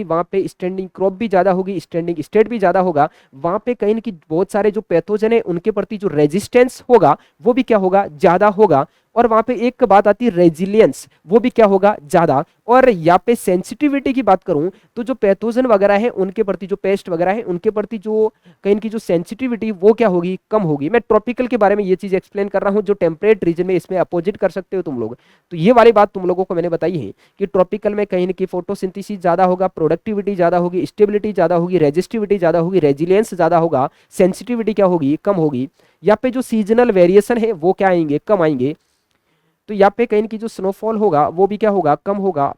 वहाँ पे स्टैंडिंग क्रॉप भी ज्यादा होगी, स्टैंडिंग स्टेट भी ज्यादा होगा। वहाँ पे कहीं की बहुत सारे जो पैथोजन है उनके प्रति जो रेजिस्टेंस होगा वो भी क्या होगा, ज्यादा होगा। और वहां पे एक बात आती है रेजिलियंस, वो भी क्या होगा, ज्यादा। और यहाँ पे सेंसिटिविटी की बात करूं तो जो पैथोजन वगैरह है उनके प्रति, जो पेस्ट वगैरह है उनके प्रति जो कहीं की जो सेंसिटिविटी वो क्या होगी, कम होगी। मैं ट्रॉपिकल के बारे में ये चीज एक्सप्लेन कर रहा हूं, जो टेम्परेट रीजन में इसमें अपोजिट कर सकते हो तुम लोग। तो ये वाली बात तुम लोगों को मैंने बताई है कि ट्रॉपिकल में कहीं की फोटोसिंथेसिस ज्यादा होगा, प्रोडक्टिविटी ज्यादा होगी, स्टेबिलिटी ज्यादा होगी, रेजिस्टिविटी ज्यादा होगी, रेजिलियंस ज्यादा होगा, सेंसिटिविटी क्या होगी, कम होगी। यहाँ पे जो सीजनल वेरिएशन है वो क्या आएंगे, कम आएंगे। तो यहाँ पे कहीं की जो स्नोफॉल होगा वो भी क्या होगा, कम होगा,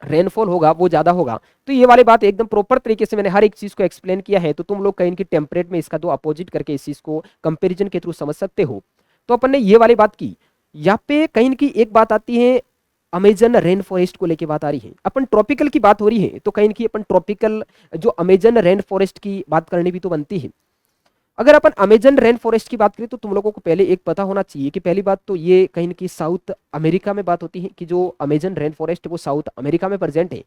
रेनफॉल होगा वो ज्यादा होगा। तो ये वाली बात एकदम प्रॉपर तरीके से मैंने हर एक चीज को एक्सप्लेन किया है। तो तुम लोग कहीं की टेम्परेट में इसका दो अपोजिट करके इस चीज को कंपेरिजन के थ्रू समझ सकते हो। तो अपन ने ये वाली बात की। यहाँ पे कहीं की एक बात आती है, अमेजन रेन फॉरेस्ट को लेके बात आ रही है। अपन ट्रॉपिकल की बात हो रही है तो कहीं की अपन ट्रॉपिकल जो अमेजन रेन फॉरेस्ट की बात करनी भी तो बनती है। अगर अपन अमेजन रेन फॉरेस्ट की बात करें तो तुम लोगों को पहले एक पता होना चाहिए कि पहली बात तो ये कहीं की साउथ अमेरिका में बात होती है कि जो अमेजन रेन फॉरेस्ट है वो साउथ अमेरिका में प्रेजेंट है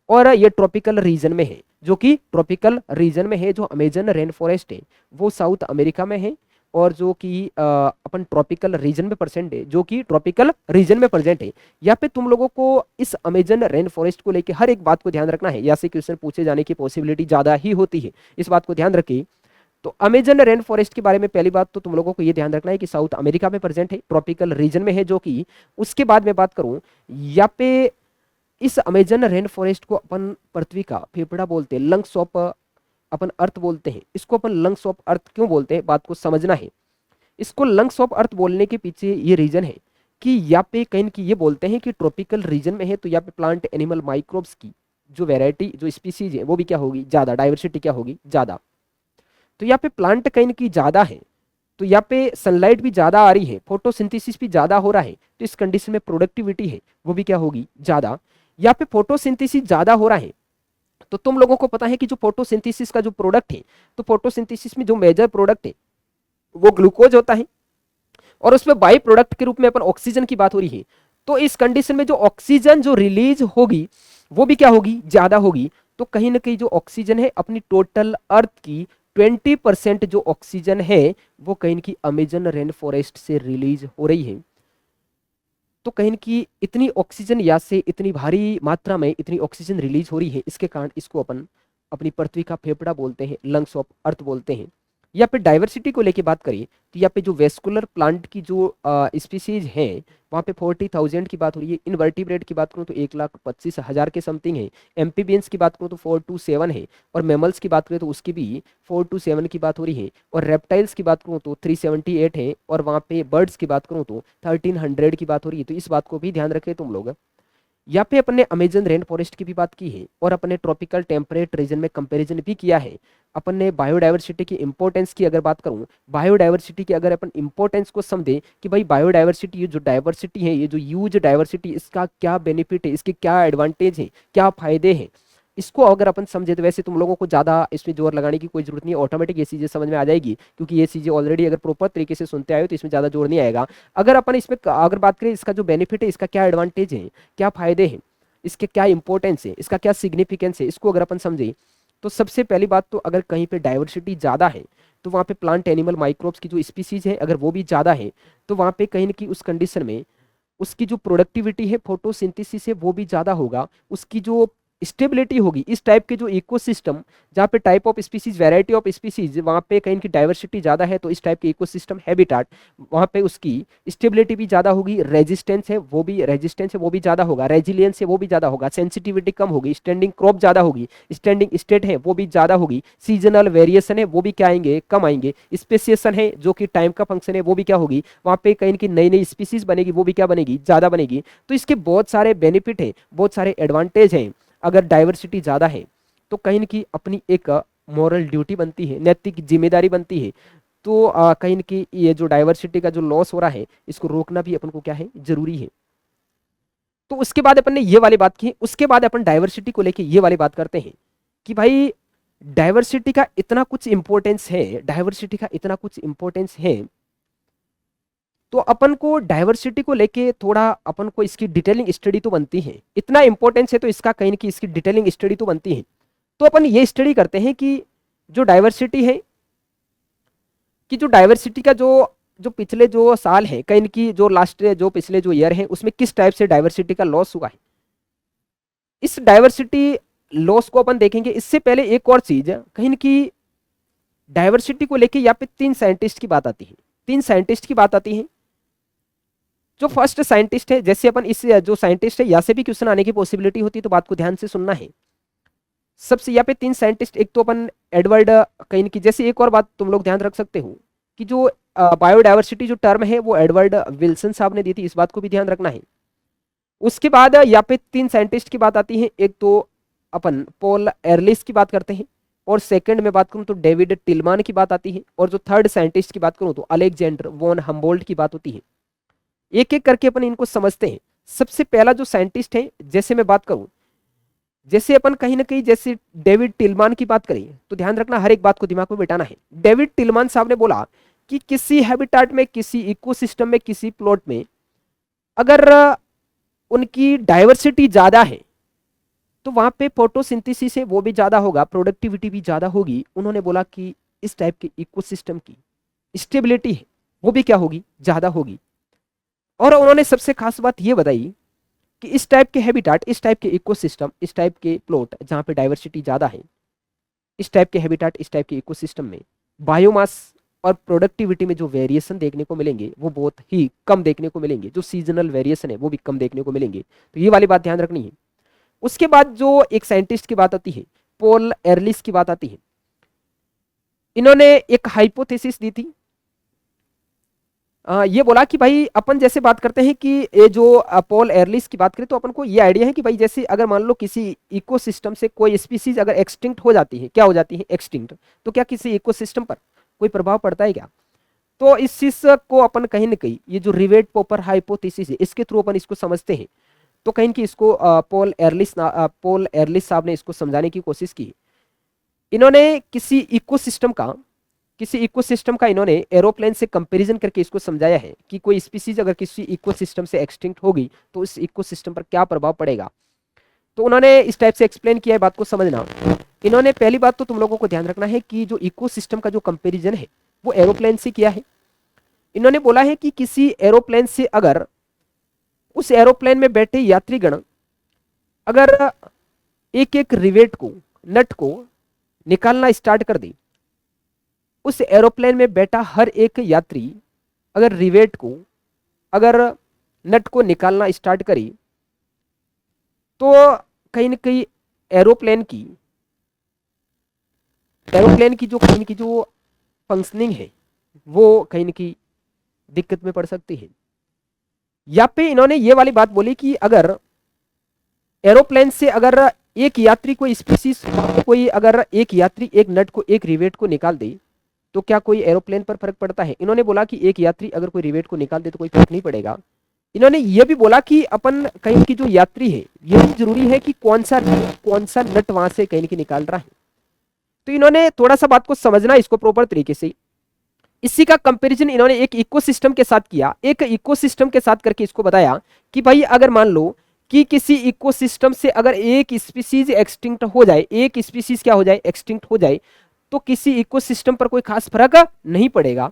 और ये ट्रॉपिकल रीजन में है। जो कि ट्रॉपिकल रीजन में है, जो अमेजन रेन फॉरेस्ट है वो साउथ अमेरिका में है और जो कि अपन ट्रॉपिकल रीजन में प्रेजेंट है, जो कि ट्रॉपिकल रीजन में प्रेजेंट है। यहाँ पे तुम लोगों को इस अमेजन रेन फॉरेस्ट को लेकर हर एक बात को ध्यान रखना है, या से क्वेश्चन पूछे जाने की पॉसिबिलिटी ज्यादा ही होती है, इस बात को ध्यान रखिए। तो अमेजन रेन फॉरेस्ट के बारे में पहली बात तो तुम लोगों को यह ध्यान रखना है कि साउथ अमेरिका में प्रेजेंट है, ट्रॉपिकल रीजन में है। जो कि उसके बाद में बात करूं, यहाँ पे इस अमेजन रेन फॉरेस्ट को अपन पृथ्वी का फेफड़ा बोलते हैं, लंग्स ऑफ अपन अर्थ बोलते हैं। इसको अपन लंग्स ऑफ अर्थ क्यों बोलते हैं, बात को समझना है। इसको लंग्स ऑफ अर्थ बोलने के पीछे ये रीजन है कि यहाँ पे कहीं की ये बोलते हैं कि ट्रॉपिकल रीजन में है तो यहाँ पे प्लांट एनिमल माइक्रोब्स की जो वेराइटी, जो स्पीसीज है वो भी क्या होगी, ज्यादा, डाइवर्सिटी क्या होगी, ज्यादा। तो यहाँ पे प्लांट कहीं की ज्यादा है तो यहाँ पे सनलाइट भी ज़्यादा आ रही है, फोटोसिंथेसिस भी ज़्यादा हो रहा है, तो इस कंडीशन में प्रोडक्टिविटी है वो भी क्या होगी, ज़्यादा। यहाँ पे फोटोसिंथेसिस ज़्यादा हो रहा है, तो तुम लोगों को पता है कि जो फोटोसिंथेसिस का जो प्रोडक्ट है, तो फोटोसिंथेसिस में जो मेजर प्रोडक्ट है वो ग्लूकोज होता है, और उसमें बाई प्रोडक्ट के रूप में अपन ऑक्सीजन की बात हो रही है। तो इस कंडीशन में जो ऑक्सीजन जो रिलीज होगी वो भी क्या होगी, ज्यादा होगी। तो कहीं ना कहीं जो ऑक्सीजन है अपनी टोटल अर्थ की 20% जो ऑक्सीजन है वो कहीं की अमेजन रेन फॉरेस्ट से रिलीज हो रही है। तो कहीं की इतनी ऑक्सीजन या से इतनी भारी मात्रा में इतनी ऑक्सीजन रिलीज हो रही है, इसके कारण इसको अपन अपनी पृथ्वी का फेफड़ा बोलते हैं, लंग्स ऑफ अर्थ बोलते हैं। या फिर डाइवर्सिटी को लेके बात करें तो यहाँ पे जो वेस्कुलर प्लांट की जो स्पीसीज है वहाँ पे 40,000 की बात हो रही है। इनवर्टिब्रेट की बात करूँ तो 1,25,000 के समथिंग है। एम्फीबियंस की बात करूँ तो 4 to 7 है, और मैमल्स की बात करें तो उसकी भी 4 to 7 की बात हो रही है। और रेप्टाइल्स की बात करूँ तो 378 है, और वहाँ पे बर्ड्स की बात करूँ तो 1300 की बात हो रही है। तो इस बात को भी ध्यान रखें तुम लोग। यहाँ पे अपन ने अमेजन रेन फॉरेस्ट की भी बात की है, और अपन ने ट्रॉपिकल टेम्परेट रीजन में कंपैरिजन भी किया है। अपन ने बायोडाइवर्सिटी की इंपॉर्टेंस की अगर बात करूं, बायोडाइवर्सिटी की अगर अपन इंपॉर्टेंस को समझें कि भाई बायोडाइवर्सिटी, ये जो डाइवर्सिटी है, ये जो ह्यूज डाइवर्सिटी, इसका क्या बेनिफिट है, इसके क्या एडवांटेज है, क्या फायदे हैं, इसको अगर अपन समझे तो वैसे तुम लोगों को ज़्यादा इसमें जोर लगाने की कोई जरूरत नहीं है, ऑटोमेटिक ये चीज़ें समझ में आ जाएगी, क्योंकि ये चीज़ें ऑलरेडी अगर प्रॉपर तरीके से सुनते आए हो तो इसमें ज़्यादा जोर नहीं आएगा। अगर अपन इसमें अगर बात करें इसका जो बेनिफिट है, इसका क्या एडवांटेज है, क्या फायदे हैं, इसके क्या इंपॉर्टेंस है, इसका क्या सिग्निफिकेंस है, इसको अगर अपन समझे तो सबसे पहली बात तो अगर कहीं पे डाइवर्सिटी ज़्यादा है तो वहाँ पे प्लांट एनिमल माइक्रोब्स की जो स्पीसीज है अगर वो भी ज़्यादा है, तो वहाँ पे कहीं ना कहीं उस कंडीशन में उसकी जो प्रोडक्टिविटी है फोटोसिंथेसिस है वो भी ज़्यादा होगा। उसकी जो स्टेबिलिटी होगी, इस टाइप के जो इकोसिस्टम जहाँ पे type of species, variety of species, वहाँ पे कहीं की डाइवर्सिटी ज़्यादा है, तो इस टाइप के इकोसिस्टम हैबिटाट वहाँ पे उसकी स्टेबिलिटी भी ज़्यादा होगी, रेजिस्टेंस है वो भी, रेजिस्टेंस है वो भी ज़्यादा होगा, रेजिलियंस है वो भी ज़्यादा होगा, सेंसिटिविटी कम होगी, स्टैंडिंग क्रॉप ज़्यादा होगी, स्टैंडिंग स्टेट है वो भी ज़्यादा होगी, सीजनल वेरिएशन है वो भी क्या आएंगे, कम आएंगे, स्पेसिएशन है जो कि टाइम का फंक्शन है वो भी क्या होगी, वहाँ पे कहीं की नई नई स्पीसीज बनेगी वो भी क्या बनेगी, ज़्यादा बनेगी। तो इसके बहुत सारे बेनिफिट हैं, बहुत सारे एडवांटेज हैं। अगर डाइवर्सिटी ज़्यादा है तो कहीं न कहीं अपनी एक मॉरल ड्यूटी बनती है, नैतिक जिम्मेदारी बनती है। तो कहीं न कहीं ये जो डाइवर्सिटी का जो लॉस हो रहा है इसको रोकना भी अपन को क्या है, जरूरी है। तो उसके बाद अपन ने ये वाली बात की, उसके बाद अपन डाइवर्सिटी को लेके ये वाली बात करते हैं कि भाई डाइवर्सिटी का इतना कुछ इंपॉर्टेंस है, डाइवर्सिटी का इतना कुछ इंपॉर्टेंस है, तो अपन को डाइवर्सिटी को लेके थोड़ा अपन को इसकी डिटेलिंग स्टडी तो बनती है। इतना इंपॉर्टेंस है तो इसका कहीं ना कहीं इसकी डिटेलिंग स्टडी तो बनती है। तो अपन ये स्टडी करते हैं कि जो डाइवर्सिटी है, कि जो डाइवर्सिटी का जो जो पिछले जो साल है, कहीं की जो लास्ट जो पिछले जो ईयर है उसमें किस टाइप से डाइवर्सिटी का लॉस हुआ है, इस डाइवर्सिटी लॉस को अपन देखेंगे। इससे पहले एक और चीज कहीं की डाइवर्सिटी को लेके यहाँ पे 3 साइंटिस्ट की बात आती है, 3 साइंटिस्ट की बात आती है। जो फर्स्ट साइंटिस्ट है, जैसे अपन इस जो साइंटिस्ट है यहाँ से भी क्वेश्चन आने की पॉसिबिलिटी होती है, तो बात को ध्यान से सुनना है। सबसे यहाँ पे 3 साइंटिस्ट, एक तो अपन एडवर्ड कहीं की, जैसे एक और बात तुम लोग ध्यान रख सकते हो कि जो बायोडाइवर्सिटी जो टर्म है वो एडवर्ड विल्सन साहब ने दी थी, इस बात को भी ध्यान रखना है। उसके बाद यहाँ पे 3 साइंटिस्ट की बात आती है, एक तो अपन पॉल एरलिस की बात करते हैं, और सेकंड में बात करूं तो डेविड टिलमान की बात आती है, और जो थर्ड साइंटिस्ट की बात करूं तो अलेक्जेंडर वॉन हम्बोल्ट की बात होती है। एक एक करके अपन इनको समझते हैं। सबसे पहला जो साइंटिस्ट है, जैसे मैं बात करूं, जैसे अपन कहीं ना कहीं जैसे डेविड टिलमान की बात करें तो ध्यान रखना, हर एक बात को दिमाग में बिठाना है। डेविड टिलमान साहब ने बोला कि किसी हैबिटाट में, किसी इकोसिस्टम में, किसी प्लॉट में अगर उनकी डाइवर्सिटी ज्यादा है तो वहां पे फोटोसिंथेसिस है वो भी ज्यादा होगा, प्रोडक्टिविटी भी ज्यादा होगी। उन्होंने बोला कि इस टाइप के इकोसिस्टम की स्टेबिलिटी है वो भी क्या होगी, ज्यादा होगी। और उन्होंने सबसे खास बात ये बताई कि इस टाइप के हैबिटाट, इस टाइप के इकोसिस्टम, इस टाइप के प्लॉट जहां पे डाइवर्सिटी ज्यादा है, इस टाइप के हैबिटाट, इस टाइप के इकोसिस्टम में बायोमास और प्रोडक्टिविटी में जो वेरिएशन देखने को मिलेंगे वो बहुत ही कम देखने को मिलेंगे। जो सीजनल वेरिएशन है वो भी कम देखने को मिलेंगे। तो ये वाली बात ध्यान रखनी है। उसके बाद जो एक साइंटिस्ट की बात आती है, पॉल एरलिस की बात आती है। इन्होंने एक हाइपोथेसिस दी थी, ये बोला कि भाई अपन जैसे बात करते हैं कि ये जो पॉल एरलिस की बात करें तो अपन को ये आइडिया है कि भाई जैसे अगर मान लो किसी इकोसिस्टम से कोई स्पीसीज अगर एक्सटिंक्ट हो जाती है, क्या हो जाती है, एक्सटिंक्ट, तो क्या किसी इकोसिस्टम पर कोई प्रभाव पड़ता है क्या? तो इस चीज को अपन कहीं ना कहीं ये जो रिवेट पॉपर हाइपोथेसिस है इसके थ्रू अपन इसको समझते हैं। तो कहीं कि इसको पॉल एरलिस साहब ने इसको समझाने की कोशिश की। इन्होंने किसी इकोसिस्टम का इन्होंने एरोप्लेन से कंपैरिजन करके इसको समझाया है कि कोई स्पीसीज अगर किसी इकोसिस्टम से एक्सटिंक्ट होगी तो उस इकोसिस्टम पर क्या प्रभाव पड़ेगा। तो उन्होंने इस टाइप से एक्सप्लेन किया है, बात को समझना। इन्होंने पहली बात तो तुम लोगों को ध्यान रखना है कि जो इकोसिस्टम का जो कंपैरिजन है वो एरोप्लेन से किया है। इन्होंने बोला है कि किसी एरोप्लेन से अगर उस एरोप्लेन में बैठे यात्रीगण अगर एक एक रिवेट को, नट को निकालना स्टार्ट कर दे, उस एरोप्लेन में बैठा हर एक यात्री अगर रिवेट को, अगर नट को निकालना स्टार्ट करे तो कहीं ना कहीं एरोप्लेन की जो फंक्शनिंग है वो कहीं ना कहीं दिक्कत में पड़ सकती है। या पे इन्होंने ये वाली बात बोली कि अगर एरोप्लेन से अगर एक यात्री कोई स्पीसीज कोई अगर एक यात्री एक नट को, एक रिवेट को निकाल दे तो क्या कोई एरोप्लेन पर फर्क पड़ता है। इन्होंने बोला कि एक यात्री अगर कोई रिवेट को निकाल दे तो कोई फर्क नहीं पड़ेगा। इन्होंने यह भी बोला कि अपन कहीं की जो यात्री है ये भी जरूरी है कि कौन सा नट वहां से कहीं की निकाल रहा है। तो इन्होंने थोड़ा सा बात को समझना इसको प्रॉपर तरीके से। इसी का कंपैरिजन इन्होंने एक इकोसिस्टम के साथ किया, एक इकोसिस्टम के साथ करके इसको बताया कि भाई अगर मान लो कि किसी इकोसिस्टम से अगर एक स्पीसीज एक्सटिंक्ट हो जाए, एक स्पीसीज क्या हो जाए, एक्सटिंक्ट हो जाए, तो किसी इकोसिस्टम पर कोई खास फर्क नहीं पड़ेगा।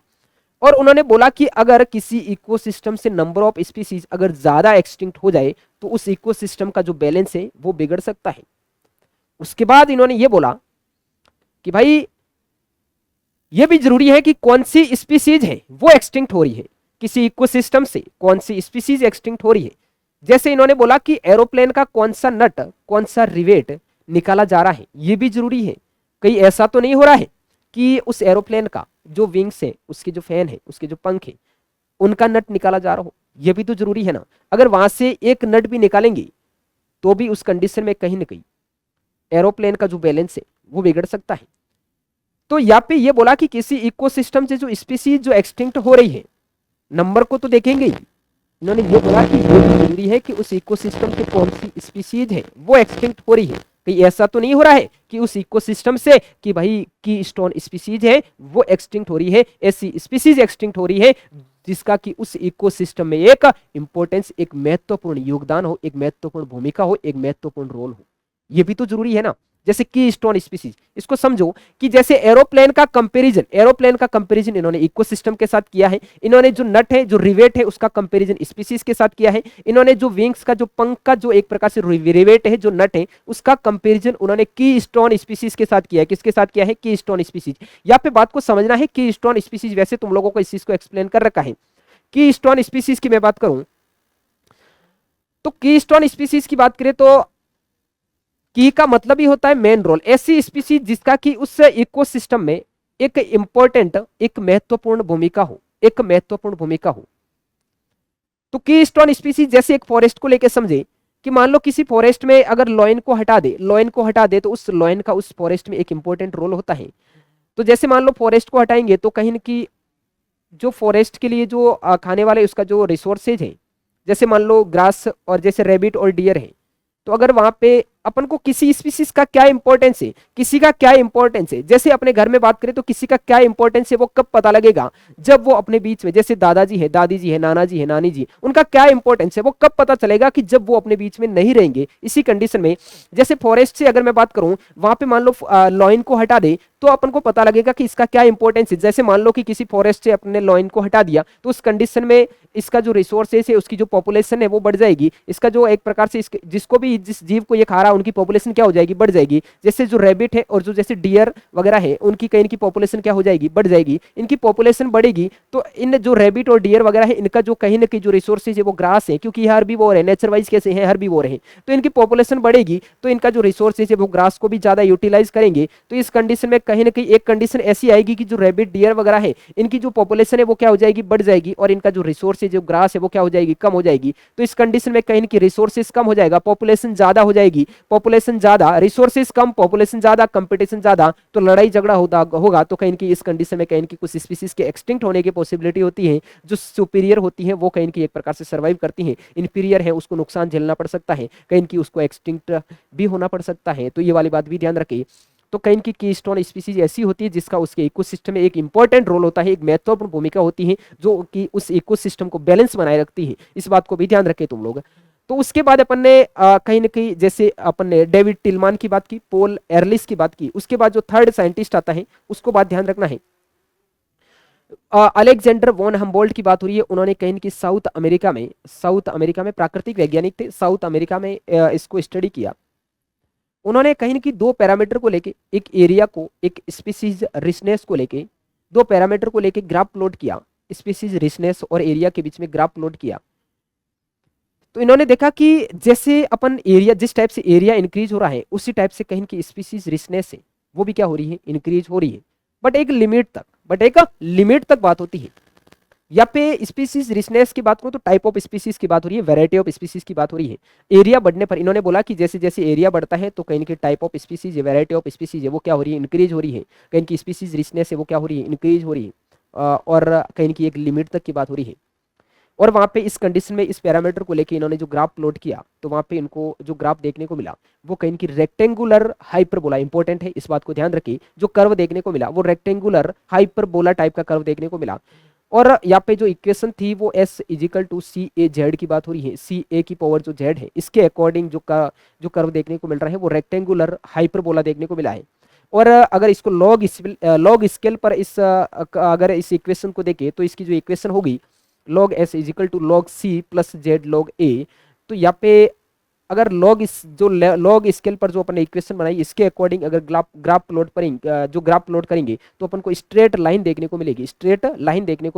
और उन्होंने बोला कि अगर किसी इकोसिस्टम से नंबर ऑफ स्पीसीज अगर ज्यादा एक्सटिंक्ट हो जाए तो उस इकोसिस्टम का जो बैलेंस है वो बिगड़ सकता है। उसके बाद इन्होंने ये बोला कि भाई ये भी जरूरी है कि कौन सी स्पीसीज है वो एक्सटिंक्ट हो रही है, किसी इकोसिस्टम से कौन सी स्पीसीज एक्सटिंक्ट हो रही है। जैसे इन्होंने बोला कि एरोप्लेन का कौन सा नट, कौन सा रिवेट निकाला जा रहा है, ये भी जरूरी है। कहीं ऐसा तो नहीं हो रहा है कि उस एरोप्लेन का जो विंग्स है, उसके जो फैन है, उसके जो पंख है, उनका नट निकाला जा रहा हो, ये भी तो जरूरी है ना। अगर वहां से एक नट भी निकालेंगे तो भी उस कंडीशन में कहीं ना कहीं एरोप्लेन का जो बैलेंस है वो बिगड़ सकता है। तो यहाँ पे ये बोला कि किसी इकोसिस्टम से जो स्पीसीज जो एक्सटिंक्ट हो रही है, नंबर को तो देखेंगे ही। इन्होंने ये बोला कि ये भी जरूरी है कि उस इकोसिस्टम से कौन सी स्पीसीज है वो एक्सटिंक्ट हो रही है। कहीं ऐसा तो नहीं हो रहा है कि उस इकोसिस्टम से कि भाई की स्टोन स्पीसीज है वो एक्सटिंक्ट हो रही है, ऐसी स्पीसीज एक्सटिंक्ट हो रही है जिसका कि उस इकोसिस्टम में एक इंपॉर्टेंस, एक महत्वपूर्ण योगदान हो, एक महत्वपूर्ण भूमिका हो, एक महत्वपूर्ण रोल हो। ये भी तो जरूरी है ना। जैसे की स्टोन स्पीसीज, इसको समझो कि जैसे एरोप्लेन का कंपैरिजन इन्होंने इकोसिस्टम के साथ किया है। इन्होंने जो नट है, जो रिवेट है, उसका कंपैरिजन स्पीसीज के साथ किया है। इन्होंने जो विंग्स का, जो पंख का जो एक प्रकार से रिवेट है, जो नट है, उसका कंपैरिजन उन्होंने की स्टोन स्पीसीज के साथ किया है। किसके साथ किया है? की स्टोन स्पीसीज। यहाँ पे बात को समझना है, की स्टोन स्पीसीज वैसे तुम लोगों को इस चीज को एक्सप्लेन कर रखा है। की स्टोन स्पीसीज की मैं बात करूं तो की स्टोन स्पीसीज की बात करें तो की का मतलब ही होता है मेन रोल, ऐसी स्पीसीज जिसका कि उस इकोसिस्टम में एक इंपॉर्टेंट, एक महत्वपूर्ण भूमिका हो, एक महत्वपूर्ण भूमिका हो। तो की स्टोन स्पीसीज जैसे एक फॉरेस्ट को लेकर समझे कि मान लो किसी फॉरेस्ट में अगर लॉयन को हटा दे तो उस लॉयन का उस फॉरेस्ट में एक इंपॉर्टेंट रोल होता है। तो जैसे मान लो फॉरेस्ट को हटाएंगे तो कहीं न की जो फॉरेस्ट के लिए जो खाने वाले उसका जो रिसोर्सेज है, जैसे मान लो ग्रास और जैसे रैबिट और डियर है, तो अगर वहां पे अपन को किसी स्पीसीज का क्या इंपॉर्टेंस है, किसी का क्या इंपॉर्टेंस है, जैसे अपने घर में बात करें तो किसी का क्या इंपॉर्टेंस है वो कब पता लगेगा? जब वो अपने बीच में, जैसे दादाजी है, दादी जी है, नाना जी है, नानी जी, उनका क्या इंपॉर्टेंस है वो कब पता चलेगा? कि जब वो अपने बीच में नहीं रहेंगे। इसी कंडीशन में जैसे फॉरेस्ट से अगर मैं बात करूं, वहां पे मान लो लॉयन को हटा दे तो अपन को पता लगेगा कि इसका क्या इंपॉर्टेंस है। जैसे मान लो कि किसी फॉरेस्ट से अपने लॉयन को हटा दिया तो उस कंडीशन में इसका जो रिसोर्सेस है, उसकी जो पॉपुलेशन है वो बढ़ जाएगी। इसका जो एक प्रकार से जिसको भी, जिस जीव को ये खा रहा है उनकी पॉपुलेशन क्या हो जाएगी? बढ़ जाएगी। जैसे जो रैबिट है और जो जैसे डियर वगैरह है उनकी कहीं की पॉपुलेशन क्या हो जाएगी? बढ़ जाएगी। इनकी पॉपुलेशन बढ़ेगी तो इन जो रैबिट और डियर वगैरह है इनका जो कहीं ना कहीं जो रिसोर्सेज है वो ग्रास है, क्योंकि ये हर्बीवोर है, नेचर वाइज कैसे है? हर्बीवोर है। तो इनकी पॉपुलेशन बढ़ेगी तो इनका जो रिसोर्सेज है वो ग्रास को भी ज्यादा यूटिलाइज करेंगे। तो इस कंडीशन में कहीं ना कहीं एक कंडीशन ऐसी आएगी कि जो रैबिट डियर वगैरह है इनकी जो पॉपुलेशन है वो क्या हो जाएगी, बढ़ जाएगी, और इनका जो रिसोर्स है, जो ग्रास है, वो क्या हो जाएगी, कम हो जाएगी। तो इस कंडीशन में कहीं ना कहीं रिसोर्सेज कम हो जाएगा, पॉपुलेशन ज्यादा हो जाएगी, पॉपुलेशन ज्यादा, रिसोर्सेज कम, पॉपुलेशन ज्यादा, कंपटीशन ज्यादा, तो लड़ाई झगड़ा होगा। तो कहीं ना कहीं इस कंडीशन में कहीं ना कहीं कुछ स्पीसीज के एक्सटिंक्ट होने की पॉसिबिलिटी होती है। जो सुपीरियर होती है वो कहीं ना कहीं एक प्रकार से सर्वाइव करती हैं, इनफीरियर है उसको नुकसान झेलना पड़ सकता है, कहीं ना कहीं उसको एक्सटिंक्ट भी होना पड़ सकता है। तो ये वाली बात भी ध्यान रखिए। तो कहीं की कीस्टोन स्पीसीज ऐसी होती है जिसका उसके इकोसिस्टम में एक इंपॉर्टेंट रोल होता है, एक महत्वपूर्ण भूमिका होती है जो कि उस इकोसिस्टम को बैलेंस बनाए रखती है। इस बात को भी ध्यान रखें तुम लोग। तो उसके बाद अपन ने कहीं ना कहीं जैसे अपन ने डेविड टिलमान की बात की, पोल एरलिस की बात की, उसके बाद जो थर्ड साइंटिस्ट आता है उसको बात ध्यान रखना है, अलेक्जेंडर वॉन हम्बोल्ट की बात हो रही है। उन्होंने कहीं कि साउथ अमेरिका में प्राकृतिक वैज्ञानिक थे, साउथ अमेरिका में इसको स्टडी किया। उन्होंने कहीं ना कहीं दो पैरामीटर को लेके, एक एरिया को, एक स्पीसीज रिचनेस को लेके, दो पैरामीटर को लेके ग्राफ प्लॉट किया, स्पीसीज रिचनेस और एरिया के बीच में ग्राफ प्लॉट किया। तो इन्होंने देखा कि जैसे अपन एरिया, जिस टाइप से एरिया इंक्रीज हो रहा है उसी टाइप से कहीं की स्पीसीज रिचनेस है वो भी क्या हो रही है, इंक्रीज हो रही है, बट एक लिमिट तक बात होती है। यहाँ पे स्पीसीज रिचनेस की बात करूं तो टाइप ऑफ स्पीसीज की बात हो रही है, वैरायटी ऑफ स्पीसीज की बात हो रही है। एरिया बढ़ने पर इन्होंने बोला कि जैसे जैसे एरिया बढ़ता है तो कहीं की टाइप ऑफ स्पीसीज है, वैरायटी ऑफ स्पीसीज है वो क्या हो रही है, इंक्रीज हो रही है, कहीं की स्पीसीज रिचनेस है वो क्या हो रही है, इंक्रीज हो रही है, और कहीं की एक लिमिट तक की बात हो रही है। और वहां पे इस कंडीशन में इस पैरामीटर को लेके इन्होंने जो ग्राफ प्लॉट किया तो वहां पे इनको जो ग्राफ देखने को मिला वो कहीं की रेक्टेंगुलर हाइपरबोला, इंपॉर्टेंट है इस बात को ध्यान रखिए, जो कर्व देखने को मिला वो रेक्टेंगुलर हाइपरबोला टाइप का कर्व देखने को मिला। और यहाँ पे जो इक्वेशन थी वो S is equal to C A Z की बात हो रही है, सी ए की पावर जो जेड है इसके अकॉर्डिंग जो कर्व देखने को मिल रहा है वो रेक्टेंगुलर हाइपरबोला देखने को मिला है। और अगर इसको लॉग स्केल पर अगर इस इक्वेशन को देखें तो इसकी जो इक्वेशन होगी log S is equal to log C plus Z log A। तो यहाँ पे अगर लॉग स्केल पर जो अपन ने इक्वेशन बनाई इसके अकॉर्डिंग अगर ग्राफ प्लॉट करेंगे तो अपन को स्ट्रेट लाइन देखने को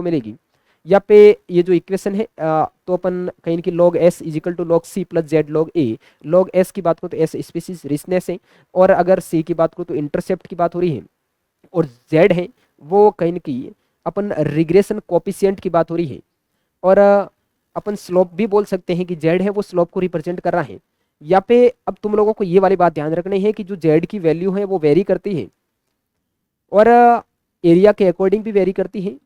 मिलेगी। यहाँ पे ये जो इक्वेशन है तो अपन कहीं कि log S is equal to log C plus Z log A। log S की बात करो तो S स्पीसीज रिचनेस है, और अगर C की बात करो तो इंटरसेप्ट की बात हो रही है, और Z है वो कहीं की अपन रिग्रेशन कोफिशिएंट की बात हो रही है, और अपन स्लोप भी बोल सकते हैं कि जेड है वो स्लोप को रिप्रेजेंट कर रहा है। यहाँ पे अब तुम लोगों को ये वाली बात ध्यान रखनी है कि जो जेड की वैल्यू है वो वेरी करती है और एरिया के अकॉर्डिंग भी वेरी करती है।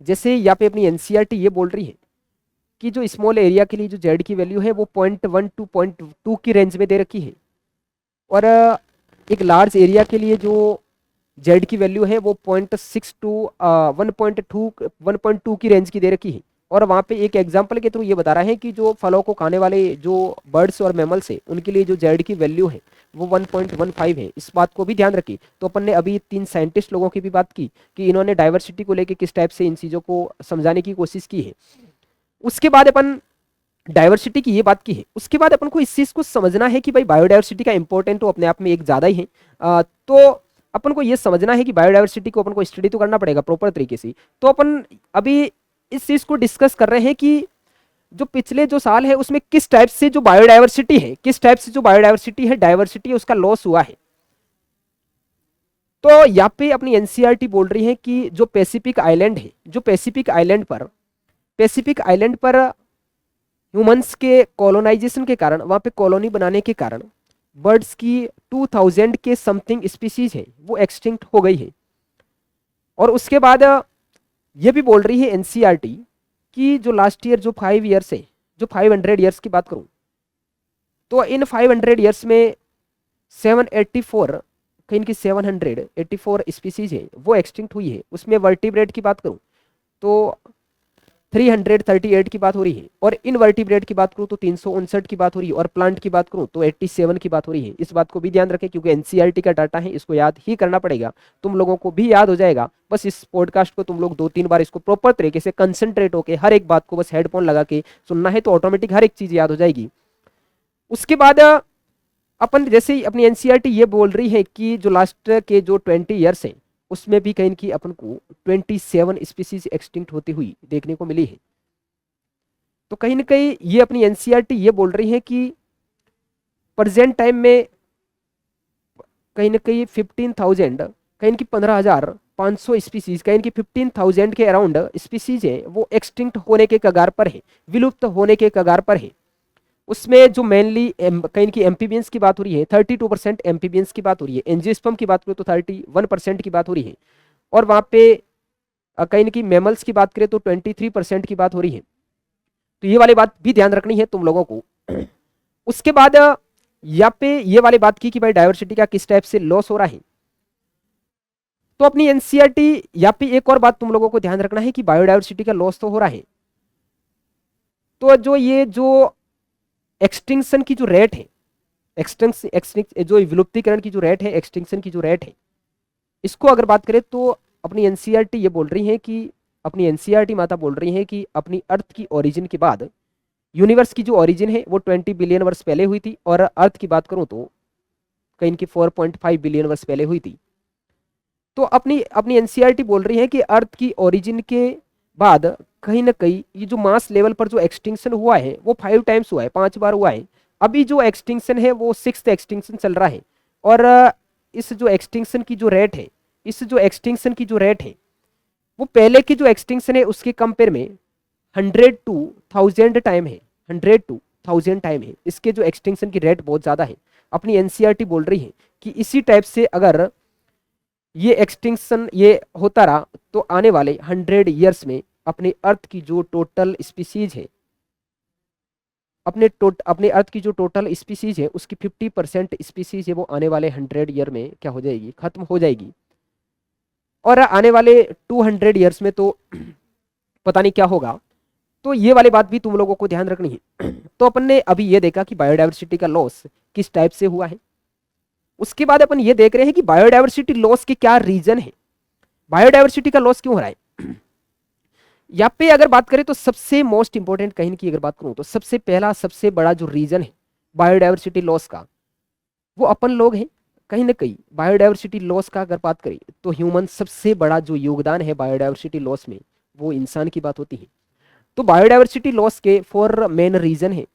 जैसे यहाँ पे अपनी एनसीईआरटी ये बोल रही है कि जो स्मॉल एरिया के लिए जो जेड की वैल्यू है वो 0.1 टू 0.2 की रेंज में दे रखी है, और एक लार्ज एरिया के लिए जो जेड की वैल्यू है वो 0.6 टू 1.2 की रेंज की दे रखी है। और वहाँ पे एक एग्जांपल के थ्रू ये बता रहा है कि जो फलों को खाने वाले जो बर्ड्स और मैमल्स है उनके लिए जो जेड की वैल्यू है वो 1.15 है। इस बात को भी ध्यान रखिए। तो अपन ने अभी 3 साइंटिस्ट लोगों की भी बात की कि इन्होंने डाइवर्सिटी को लेकर किस टाइप से इन चीज़ों को समझाने की कोशिश की है। उसके बाद अपन डाइवर्सिटी की ये बात की है, उसके बाद अपन को इस चीज़ को समझना है कि भाई बायोडाइवर्सिटी का इंपॉर्टेंट तो अपने आप में एक ज़्यादा ही है। तो अपन को ये समझना है कि बायोडाइवर्सिटी को अपन को स्टडी तो करना पड़ेगा प्रॉपर तरीके से। तो अपन अभी इस चीज को डिस्कस कर रहे हैं कि जो पिछले जो साल है उसमें किस टाइप से जो बायोडाइवर्सिटी है डाइवर्सिटी उसका लॉस हुआ है। तो यहाँ पे अपनी एनसीईआरटी बोल रही है कि जो पैसिफिक आइलैंड है, जो पैसिफिक आइलैंड पर ह्यूमंस के कॉलोनाइजेशन के कारण, वहां पे कॉलोनी बनाने के कारण बर्ड्स की 2000 के समथिंग स्पीसीज है वो एक्सटिंक्ट हो गई है। और उसके बाद ये भी बोल रही है एनसीईआरटी कि जो लास्ट ईयर जो 5 ईयर्स है, जो 500 ईयर्स की बात करूं तो इन 500 ईयर्स में 784 कहीं की 784 स्पीसीज है वो एक्सटिंक्ट हुई है। उसमें वर्टिब्रेट की बात करूं तो 338 की बात हो रही है, और इनवर्टिब्रेट की बात करूं तो 359 की बात हो रही है, और प्लांट की बात करूं तो 87 की बात हो रही है। इस बात को भी ध्यान रखें क्योंकि एनसीईआरटी का डाटा है, इसको याद ही करना पड़ेगा। तुम लोगों को भी याद हो जाएगा, बस इस पॉडकास्ट को तुम लोग 2-3 बार इसको प्रॉपर तरीके से कंसंट्रेट होकर हर एक बात को बस हेडफोन लगा के सुनना है तो ऑटोमेटिक हर एक चीज याद हो जाएगी। उसके बाद अपन जैसे ही अपनी एनसीईआरटी ये बोल रही है कि जो लास्ट के जो 20 ईयर्स है उसमें भी कहीं की अपन को 27 स्पीसीज एक्सटिंक्ट होती हुई देखने को मिली है। तो कहीं ना कहीं ये अपनी एनसीईआरटी ये बोल रही है कि प्रेजेंट टाइम में कहीं ना कहीं 15,000 कहीं की 15,500 स्पीसीज, कहीं की 15,000 के अराउंड स्पीसीज है वो एक्सटिंक्ट होने के कगार पर है, विलुप्त होने के कगार पर है। उसमें जो मेनली कहीं की एम्फीबियंस की बात हो रही है, 32% एम्फीबियंस की बात हो रही है। एंजियोस्पर्म की बात करें तो 31% की बात हो रही है। और वहां पे कहीं की मैमल्स की बात करें तो 23% की बात हो रही है। तो ये वाली बात भी ध्यान रखनी है तुम लोगों को। उसके बाद यहाँ पे ये वाली बात की कि भाई डायवर्सिटी का किस टाइप से लॉस हो रहा है। तो अपनी एनसीईआरटी यहाँ पे एक और बात तुम लोगों को ध्यान रखना है कि बायोडायवर्सिटी का लॉस तो हो रहा है, तो जो ये जो एक्सटिंक्शन की जो रेट है, एक्सटिंक्शन जो विलुप्तीकरण की जो रेट है, एक्सटिंक्शन की जो रेट है, इसको अगर बात करें तो अपनी एनसीईआरटी ये बोल रही है कि अपनी एनसीईआरटी माता बोल रही है कि अपनी अर्थ की ओरिजिन के बाद यूनिवर्स की जो ओरिजिन है वो 20 बिलियन वर्ष पहले हुई थी, और अर्थ की बात करूं तो कहीं की 4.5 बिलियन वर्ष पहले हुई थी। तो अपनी अपनी एनसीईआरटी बोल रही है कि अर्थ की ओरिजिन के बाद कहीं ना कहीं ये जो मास लेवल पर जो एक्सटिंक्शन हुआ है वो 5 टाइम्स हुआ है, 5 बार हुआ है। अभी जो एक्सटिंक्शन है वो 6th एक्सटिंक्शन चल रहा है। और इस जो एक्सटिंक्शन की जो रेट है, इस जो एक्सटिंक्शन की जो रेट है वो पहले की जो एक्सटिंक्शन है उसके कंपेयर में 100 to 1000 टाइम है, 100 to 1000 टाइम है। इसके जो एक्सटिंक्शन की रेट बहुत ज्यादा है। अपनी एनसीईआरटी बोल रही है कि इसी टाइप से अगर ये एक्सटिंक्शन ये होता रहा तो आने वाले 100 ईयर्स में अपने अर्थ की जो टोटल स्पीसीज है, अपने अर्थ की जो टोटल स्पीसीज है उसकी 50% स्पीसीज है वो आने वाले 100 ईयर में क्या हो जाएगी, खत्म हो जाएगी। और आने वाले 200 ईयर्स में तो पता नहीं क्या होगा। तो ये वाली बात भी तुम लोगों को ध्यान रखनी है। तो अपन ने अभी ये देखा कि बायोडायवर्सिटी का लॉस किस टाइप से हुआ है। उसके बाद अपन ये देख रहे हैं कि बायोडायवर्सिटी लॉस के क्या रीजन है, बायोडायवर्सिटी का लॉस क्यों हो रहा है। यहाँ पे अगर बात करें तो सबसे मोस्ट इंपॉर्टेंट कहीं की अगर बात करूं तो सबसे पहला सबसे बड़ा जो रीजन है बायोडायवर्सिटी लॉस का वो अपन लोग हैं। कहीं ना कहीं बायोडायवर्सिटी लॉस का अगर बात करें तो ह्यूमन सबसे बड़ा जो योगदान है बायोडायवर्सिटी लॉस में वो इंसान की बात होती है। तो बायोडायवर्सिटी लॉस के 4 मेन रीजन है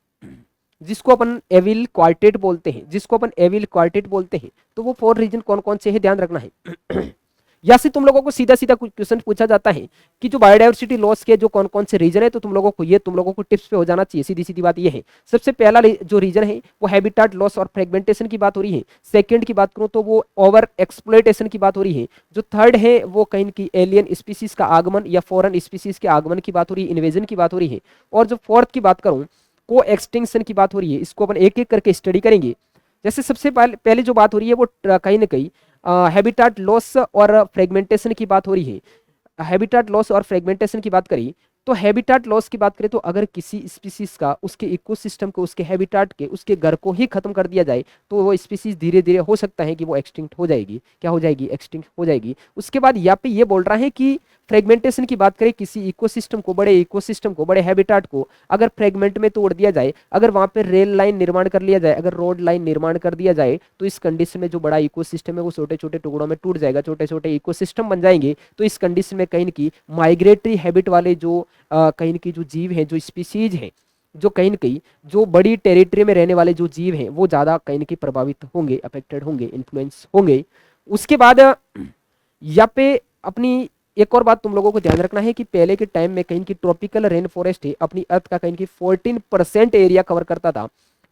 जिसको अपन एविल क्वार्टेट बोलते हैं, जिसको अपन एविल क्वार्टेट बोलते हैं। तो वो 4 रीजन कौन कौन से हैं ध्यान रखना है। या से तुम लोगों को सीधा सीधा क्वेश्चन पूछा जाता है कि जो बायोडायवर्सिटी लॉस के जो कौन कौन से रीजन है, तो तुम लोगों को टिप्स पे हो जाना चाहिए। सीधी सीधी बात ये है, सबसे पहला जो रीजन है वो हैबिटाट लॉस और फ्रेगमेंटेशन की बात हो रही है। सेकंड की बात करूं तो वो ओवर एक्सप्लॉयटेशन की बात हो रही है। जो थर्ड है वो कहीं की एलियन स्पीसीज का आगमन या फॉरेन स्पीसीज के आगमन की बात हो रही है, इन्वेजन की बात हो रही है। और जो फोर्थ की बात करूं को एक्सटिंक्शन की बात हो रही है। इसको अपन एक एक करके स्टडी करेंगे। जैसे सबसे पहले जो बात हो रही है वो कहीं ना कहीं हैबिटाट लॉस और फ्रेगमेंटेशन की बात हो रही है। हैबिटाट लॉस और फ्रेगमेंटेशन की बात करी तो हैबिटाट लॉस की बात करें तो अगर किसी स्पीसीज का उसके इकोसिस्टम को, उसके हैबिटाट के, उसके घर को ही खत्म कर दिया जाए तो वो स्पीसीज धीरे धीरे हो सकता है कि वो एक्सटिंक्ट हो जाएगी। क्या हो जाएगी? एक्सटिंक्ट हो जाएगी। उसके बाद यहाँ पे ये बोल रहा है कि फ्रेगमेंटेशन की बात करें, किसी इकोसिस्टम को, बड़े इकोसिस्टम को, बड़े हैबिटाट को अगर फ्रेगमेंट में तोड़ दिया जाए, अगर वहां पे रेल लाइन निर्माण कर लिया जाए, अगर रोड लाइन निर्माण कर दिया जाए, तो इस कंडीशन में जो बड़ा इकोसिस्टम है वो छोटे छोटे टुकड़ों में टूट जाएगा, छोटे छोटे इकोसिस्टम बन जाएंगे। तो इस कंडीशन में कहीं की माइग्रेटरी हैबिट वाले जो कहीं की जो जीव हैं, जो स्पीसीज हैं, जो कहीं न कहीं जो बड़ी टेरिटरी में रहने वाले जो जीव हैं वो ज़्यादा कहीं न कहीं प्रभावित होंगे, अफेक्टेड होंगे, इन्फ्लुएंस होंगे। उसके बाद यहाँ पे अपनी एक और बात तुम लोगों को ध्यान रखना है कि पहले के टाइम में कहीं की ट्रॉपिकल रेन फॉरेस्ट है अपनी अर्थ का कहीं की 14% एरिया कवर करता था।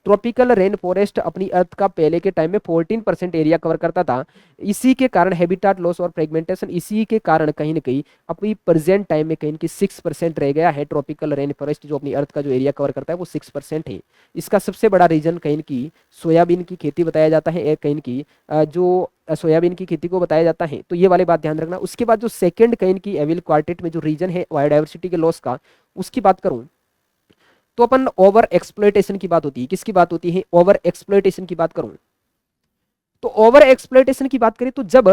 ट्रॉपिकल रेन फॉरेस्ट अपनी अर्थ का पहले के टाइम में 14% एरिया कवर करता था। इसी के कारण हैबिटाट लॉस और फ्रेगमेंटेशन, इसी के कारण कहीं ना कहीं अपनी प्रेजेंट टाइम में कहीं की 6% रह गया है। ट्रॉपिकल रेन फॉरेस्ट जो अपनी अर्थ का जो एरिया कवर करता है वो 6% है। इसका सबसे बड़ा रीजन कहीं की सोयाबीन की खेती बताया जाता है, कहीं की जो सोयाबीन की खेती को बताया जाता है। तो ये वाली बात ध्यान रखना। उसके बाद जो सेकंड कहीं की एविल क्वार्टेट में जो रीजन है बायोडायवर्सिटी के लॉस का, उसकी बात करूं तो अपन ओवर एक्सप्लॉयटेशन की बात होती है। किसकी बात होती है? ओवर एक्सप्लॉयटेशन की बात करूं तो ओवर एक्सप्लॉयटेशन की बात करें तो जब,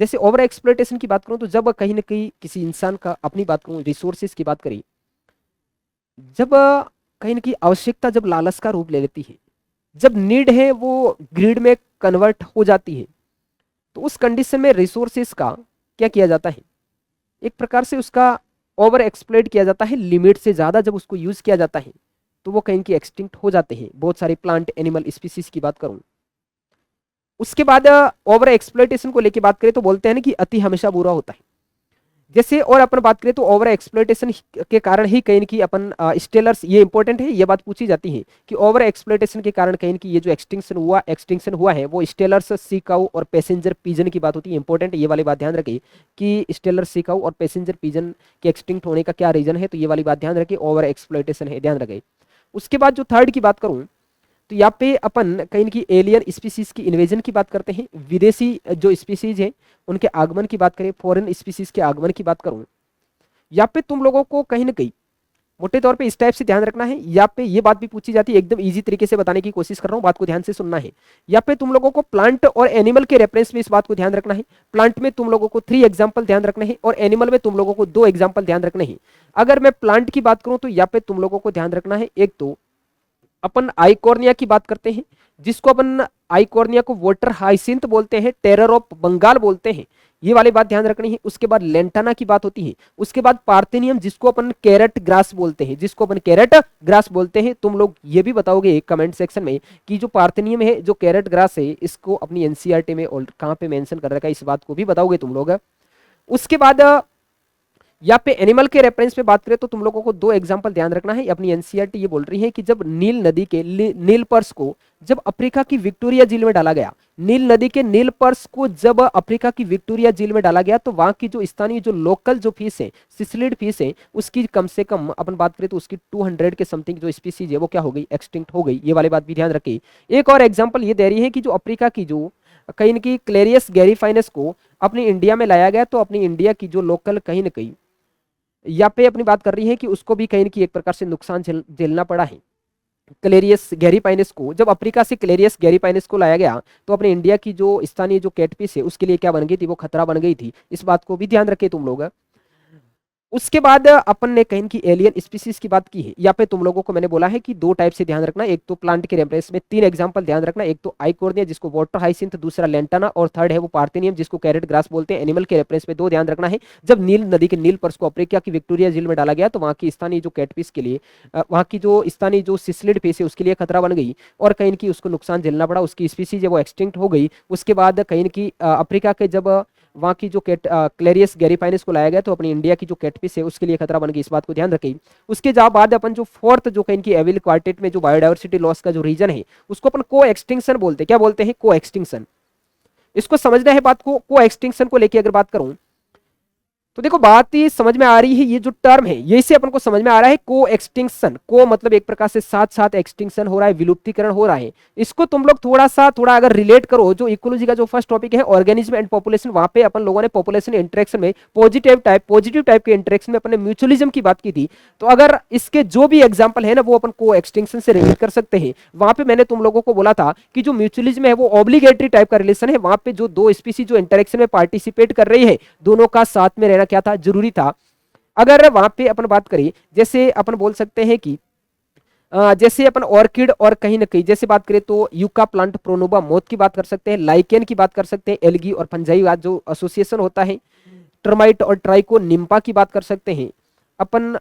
जैसे ओवर एक्सप्लॉयटेशन की बात करूं तो जब कहीं ना कहीं किसी इंसान का, अपनी बात करूं रिसोर्सेज की बात करें, जब कहीं ना कहीं आवश्यकता जब लालच का रूप ले लेती है, जब नीड है वो ग्रीड में कन्वर्ट हो जाती है, तो उस कंडीशन में रिसोर्सेज का क्या किया जाता है? एक प्रकार से उसका ओवर एक्सप्लॉइट किया जाता है। लिमिट से ज्यादा जब उसको यूज किया जाता है तो वो कहीं की एक्सटिंक्ट हो जाते हैं। बहुत सारे प्लांट एनिमल स्पीसीज की बात करूं उसके बाद ओवर एक्सप्लॉइटेशन को लेके बात करें तो बोलते हैं ना कि अति हमेशा बुरा होता है। जैसे और अपन बात करें तो ओवर एक्सप्लॉइटेशन के कारण ही कहीं कि अपन स्टेलर्स, ये इंपॉर्टेंट है, ये बात पूछी जाती है कि ओवर एक्सप्लॉइटेशन के कारण कहीं कि ये जो एक्सटिंक्शन हुआ है वो स्टेलर्स, सी काऊ और पैसेंजर पीजन की बात होती है। इंपॉर्टेंट ये वाली बात ध्यान रखें कि स्टेलर, सी काऊ और पैसेंजर पीजन के एक्सटिंक्ट होने का क्या रीजन है, तो ये वाली बात ध्यान रखें, ओवर एक्सप्लॉइटेशन है, ध्यान रखें। उसके बाद जो थर्ड की बात करूं तो यहाँ पे अपन कहीं की एलियन स्पीसीज की इन्वेजन की बात करते हैं, विदेशी जो स्पीसीज है उनके आगमन की बात करें, फॉरेन स्पीसीज के आगमन की बात करूं, यहाँ पे तुम लोगों को कहीं ना कहीं मोटे तौर पे इस टाइप से ध्यान रखना है। यहाँ पे ये बात भी पूछी जाती है, एकदम इजी तरीके से बताने की कोशिश कर रहा हूँ, बात को ध्यान से सुनना है। यहाँ पे तुम लोगों को प्लांट और एनिमल के रेफरेंस में इस बात को ध्यान रखना है। प्लांट में तुम लोगों को 3 एग्जाम्पल ध्यान रखना है और एनिमल में तुम लोगों को 2 एग्जाम्पल ध्यान रखना है। अगर मैं प्लांट की बात करूं तो यहाँ पे तुम लोगों को ध्यान रखना है, एक तो अपन आइकॉर्निया की बात करते हैं, जिसको अपन आइकॉर्निया को वाटर हाइसिंथ बोलते हैं, टेरर ऑफ बंगाल बोलते हैं, ये वाली बात ध्यान रखनी है। उसके बाद लेंटाना की बात होती है। उसके बाद पार्थेनियम, जिसको अपन कैरेट ग्रास बोलते हैं, जिसको अपन कैरेट ग्रास बोलते हैं। तुम लोग ये भी बताओगे कमेंट सेक्शन में कि जो पार्थेनियम है, जो कैरेट ग्रास है, इसको अपनी एनसीईआरटी में और कहाँ पे मेंशन कर रखा है, इस बात को भी बताओगे तुम लोग। उसके बाद यहाँ पे एनिमल के रेफरेंस में बात करें तो तुम लोगों को 2 एग्जांपल ध्यान रखना है। अपनी एनसीईआरटी ये बोल रही है कि जब नील नदी के नील पर्स को जब अफ्रीका की विक्टोरिया झील में डाला गया, नील नदी के नील पर्स को जब अफ्रीका की विक्टोरिया झील में डाला गया, तो वहां की जो स्थानीय जो लोकल जो फिश है, सिसलिड फिश है, उसकी कम से कम अपन बात करें तो उसकी 200 के समथिंग जो स्पीसीज है वो क्या हो गई, एक्सटिंक्ट हो गई। ये वाली बात भी ध्यान रखिए। एक और एग्जाम्पल ये दे रही है कि जो अफ्रीका की जो कहीं की क्लेरियस गैरीफाइनस को अपनी इंडिया में लाया गया, तो अपनी इंडिया की जो लोकल कहीं ना कहीं यहाँ पे अपनी बात कर रही है कि उसको भी कहीं की एक प्रकार से नुकसान झेलना पड़ा है। क्लेरियस गैरीपाइनस को जब अफ्रीका से क्लेरियस गैरीपाइनस को लाया गया, तो अपने इंडिया की जो स्थानीय जो कैटफिश है उसके लिए क्या बन गई थी, वो खतरा बन गई थी। इस बात को भी ध्यान रखे तुम लोग। उसके बाद अपन ने कहीं की एलियन स्पीसीज की बात की है। यहाँ पे तुम लोगों को मैंने बोला है कि 2 टाइप से ध्यान रखना, एक तो प्लांट के रेफरेंस में 3 एग्जांपल ध्यान रखना, एक तो आइकोर्निया जिसको वाटर हाइसिंथ, दूसरा लेंटाना और थर्ड है वो पार्थेनियम जिसको कैरेट ग्रास बोलते हैं। एनिमल के रेफरेंस में 2 ध्यान रखना है। जब नील नदी के नील पर्स को अफ्रीका की विक्टोरिया झील में डाला गया, तो वहाँ की स्थानीय जो कैटफिश के लिए वहाँ की जो स्थानीय जो सिसलिड फिश है उसके लिए खतरा बन गई और कहीं की उसको नुकसान झेलना पड़ा, उसकी स्पीसीज है वो एक्सटिंक्ट हो गई। उसके बाद कहीं की अफ्रीका के जब वहाँ की जो क्लेरियस गैरीफाइनस को लाया गया, तो अपनी इंडिया की जो कैटफिश है उसके लिए खतरा बन गई, इस बात को ध्यान रखें। उसके बाद अपन जो फोर्थ जो कहीं की एविल क्वार्टेट में जो बायोडाइवर्सिटी लॉस का जो रीजन है उसको अपन को एक्सटिंक्शन बोलते हैं। क्या बोलते हैं, को एक्सटिंक्शन। इसको समझना है बात को एक्सटिंक्शन को लेकर अगर बात करूं तो देखो बात ही समझ में आ रही है। ये जो टर्म है ये से अपन को समझ में आ रहा है को एक्सटिंक्शन, को मतलब एक प्रकार से साथ साथ एक्सटिंक्शन हो रहा है, विलुप्तीकरण हो रहा है। इसको तुम लोग थोड़ा अगर रिलेट करो, जो इकोलॉजी का जो फर्स्ट टॉपिक है ऑर्गेनिज्म एंड पॉपुलेशन, वहां पे अपन लोगों ने पॉपुलेशन इंटरेक्शन में पॉजिटिव टाइप के इंटरेक्शन में अपने म्यूचुअलिज्म की बात की थी। तो अगर इसके जो भी एग्जाम्पल है ना वो अपन को एक्सटिंक्शन से रिलेट कर सकते हैं। वहां पे मैंने तुम लोगों को बोला था कि जो म्यूचुअलिज्म है वो ऑब्लिगेटरी टाइप का रिलेशन है, वहां पे जो 2 स्पीसी जो इंटरेक्शन में पार्टिसिपेट कर रही है दोनों का साथ में रहना क्या था, जरूरी था। अगर वहां पे अपन बात करें, जैसे अपन बोल सकते हैं कि जैसे अपन ऑर्किड और कहीं ना कहीं जैसे बात करें तो यूका प्लांट प्रोनोबा मोथ की बात कर सकते हैं, लाइकेन की बात कर सकते हैं, एल्गी और फंजाई जो एसोसिएशन होता है, टर्माइट और ट्राइको निम्पा की बात कर सकते हैं अपन,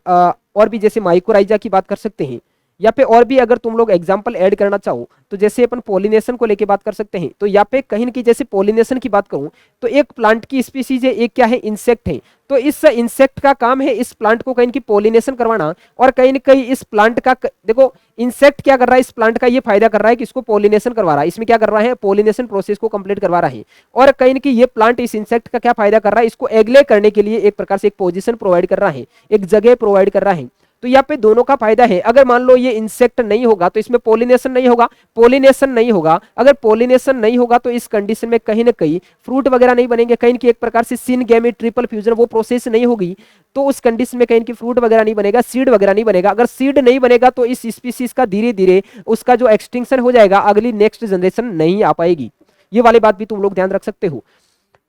और भी जैसे माइकोराइजा की बात कर सकते हैं। यहाँ पे और भी अगर तुम लोग एग्जांपल ऐड करना चाहो तो जैसे अपन पॉलिनेशन को लेके बात कर सकते हैं। तो यहाँ पे कहीं ना कहीं जैसे पॉलिनेशन की बात करूं तो एक प्लांट की स्पीसीज है, एक क्या है, इंसेक्ट है। तो इस इंसेक्ट का काम है इस प्लांट को कहीं की पॉलिनेशन करवाना, और कहीं ना कहीं इस प्लांट का देखो इंसेक्ट क्या कर रहा है, इस प्लांट का ये फायदा कर रहा है कि इसको पॉलिनेशन करवा रहा है, इसमें क्या कर रहा है, पॉलिनेशन प्रोसेस को कंप्लीट करवा रहा है। और कहीं ना कहीं ये प्लांट इस इंसेक्ट का क्या फायदा कर रहा है, इसको एग्ले करने के लिए एक प्रकार से एक पोजिशन प्रोवाइड कर रहा है, एक जगह प्रोवाइड कर रहा है। तो यहाँ पे दोनों का फायदा है। अगर मान लो ये इंसेक्ट नहीं होगा तो इसमें पॉलिनेशन नहीं होगा, पॉलिनेशन नहीं होगा, अगर पॉलिनेशन नहीं होगा तो इस कंडीशन में कहीं ना कहीं फ्रूट वगैरह नहीं बनेंगे, कहीं की एक प्रकार से सिन गैमेट ट्रिपल फ्यूजन वो प्रोसेस नहीं होगी, तो उस कंडीशन में कहीं की फ्रूट वगैरह नहीं बनेगा, सीड वगैरह नहीं बनेगा। अगर सीड नहीं बनेगा तो इस स्पीसीज का धीरे धीरे उसका जो एक्सटिंक्शन हो जाएगा, अगली नेक्स्ट जनरेशन नहीं आ पाएगी। ये वाली बात भी तुम लोग ध्यान रख सकते हो।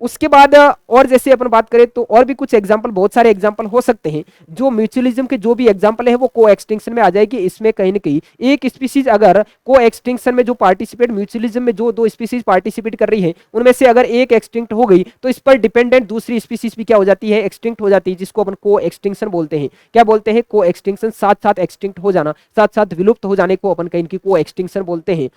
उसके बाद और जैसे अपन बात करें तो और भी कुछ एग्जांपल, बहुत सारे एग्जांपल हो सकते हैं। जो म्यूचुअलिज्म के जो भी एग्जांपल है वो को एक्सटिंक्शन में आ जाएगी। इसमें कहीं ना कहीं एक स्पीसीज अगर को एक्सटिंक्शन में जो पार्टिसिपेट, म्यूचुअलिज्म में जो 2 स्पीसीज पार्टिसिपेट कर रही है उनमें से अगर एक एक्सटिंक्ट हो गई तो इस पर डिपेंडेंट दूसरी स्पीसीज भी क्या हो जाती है, एक्सटिंक्ट हो जाती है, जिसको अपन को एक्सटिंक्शन बोलते हैं। क्या बोलते हैं, को एक्सटिंक्शन, साथ साथ एक्सटिंक्ट हो जाना, साथ साथ विलुप्त हो जाने को अपन कहीं की को एक्सटिंक्शन बोलते हैं।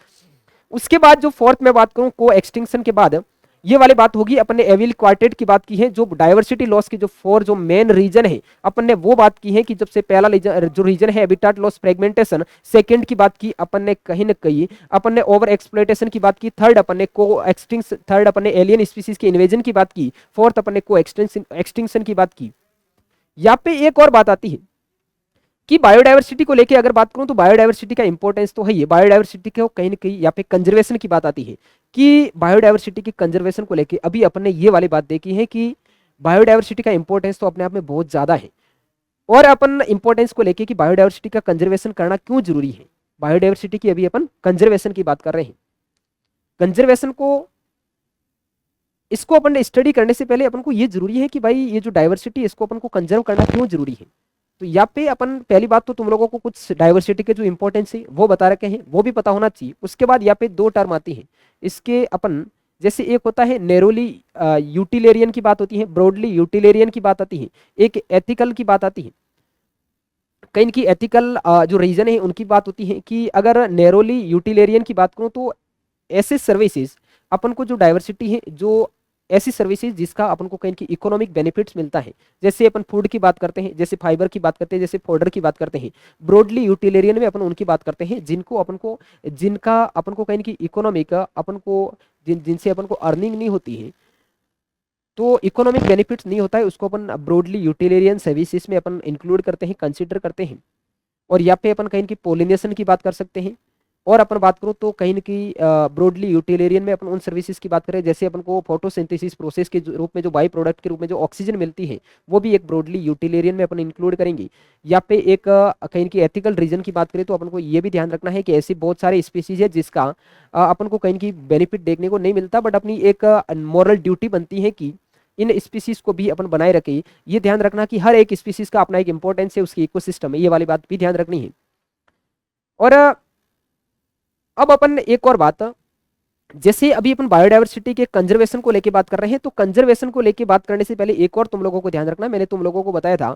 उसके बाद जो फोर्थ में बात करूं को एक्सटिंक्शन के बाद, ये वाली बात होगी अपन ने एविल क्वार्टेट की बात की है, जो डाइवर्सिटी लॉस के जो 4 जो मेन रीजन है अपन ने वो बात की है कि जब से पहला जो रीजन है हैबिटेट लॉस फ्रेगमेंटेशन, सेकंड की बात की अपन ने कहीं ना कहीं अपन ने ओवर एक्सप्लॉइटेशन की बात की, थर्ड अपन ने को एक्सटिंक्शन, थर्ड अपन ने एलियन स्पीसीज के इन्वेजन की बात की, फोर्थ अपन ने को एक्सटिंक्शन की बात की। यहाँ पे एक और बात आती है कि बायोडायवर्सिटी को लेके अगर बात करूं तो बायोडायवर्सिटी का इंपॉर्टेंस तो है ही, बायोडायवर्सिटी को कहीं ना कहीं यहाँ पे कंजर्वेशन की बात आती है कि बायोडायवर्सिटी की कंजर्वेशन को लेके अभी अपन ने ये वाली बात देखी है कि बायोडायवर्सिटी का इंपॉर्टेंस तो अपने आप में बहुत ज्यादा है, और अपन इंपॉर्टेंस को लेके कि बायोडायवर्सिटी का कंजर्वेशन करना क्यों जरूरी है, बायोडायवर्सिटी की अभी अपन कंजर्वेशन की बात कर रहे हैं। कंजर्वेशन को इसको अपन ने स्टडी करने से पहले अपन को ये जरूरी है कि भाई ये जो डाइवर्सिटी है इसको अपन को कंजर्व करना क्यों जरूरी है। तो यहाँ पे अपन पहली बात तो तुम लोगों को कुछ डाइवर्सिटी के जो इंपॉर्टेंस है वो बता रखे हैं, वो भी पता होना चाहिए। उसके बाद यहाँ पे 2 टर्म आती है इसके अपन, जैसे एक होता है नैरोली यूटिलेरियन की बात होती है, ब्रॉडली यूटिलेरियन की बात आती है, एक एथिकल की बात आती है। कहीं की एथिकल जो रीजन है उनकी बात होती है कि अगर नैरोली यूटिलेरियन की बात करूं तो ऐसे सर्विसेज अपन को जो डाइवर्सिटी है, जो ऐसी सर्विसेज जिसका अपन को कहीं की इकोनॉमिक बेनिफिट्स मिलता है, जैसे अपन फूड की बात करते हैं, जैसे फाइबर की बात करते हैं, जैसे फोल्डर की बात करते हैं, ब्रॉडली यूटिलेरियन में अपन उनकी बात करते हैं जिनको अपन को, जिनका अपन को कहीं की इकोनॉमिक अपन को जिनसे अपन को अर्निंग नहीं होती है, तो इकोनॉमिक बेनिफिट्स नहीं होता है, उसको अपन ब्रॉडली यूटिलेरियन सर्विसेज में अपन इंक्लूड करते हैं, कंसिडर करते हैं। और यहाँ पे अपन कहीं की पोलिनेशन की बात कर सकते हैं। और अपन बात करूँ तो कहीं की ब्रॉडली यूटिलेरियन में अपन उन सर्विसेज की बात करें, जैसे अपन को फोटोसिंथेसिस प्रोसेस के रूप में जो बाई प्रोडक्ट के रूप में जो ऑक्सीजन मिलती है वो भी एक ब्रॉडली यूटिलेरियन में अपन इंक्लूड करेंगे। यहाँ पे एक कहीं की एथिकल रीजन की बात करें तो अपन को ये भी ध्यान रखना है कि ऐसी बहुत सारे स्पीसीज है जिसका अपन को कहीं की बेनिफिट देखने को नहीं मिलता, बट अपनी एक मॉरल ड्यूटी बनती है कि इन स्पीसीज को भी अपन बनाए रखें। ये ध्यान रखना कि हर एक स्पीसीज का अपना एक इंपॉर्टेंस है, उसकी इकोसिस्टम है, ये वाली बात भी ध्यान रखनी है। और अब अपन एक और बात, जैसे अभी अपन बायोडायवर्सिटी के कंजर्वेशन को लेके बात कर रहे हैं, तो कंजर्वेशन को लेके बात करने से पहले एक और तुम लोगों को ध्यान रखना, मैंने तुम लोगों को बताया था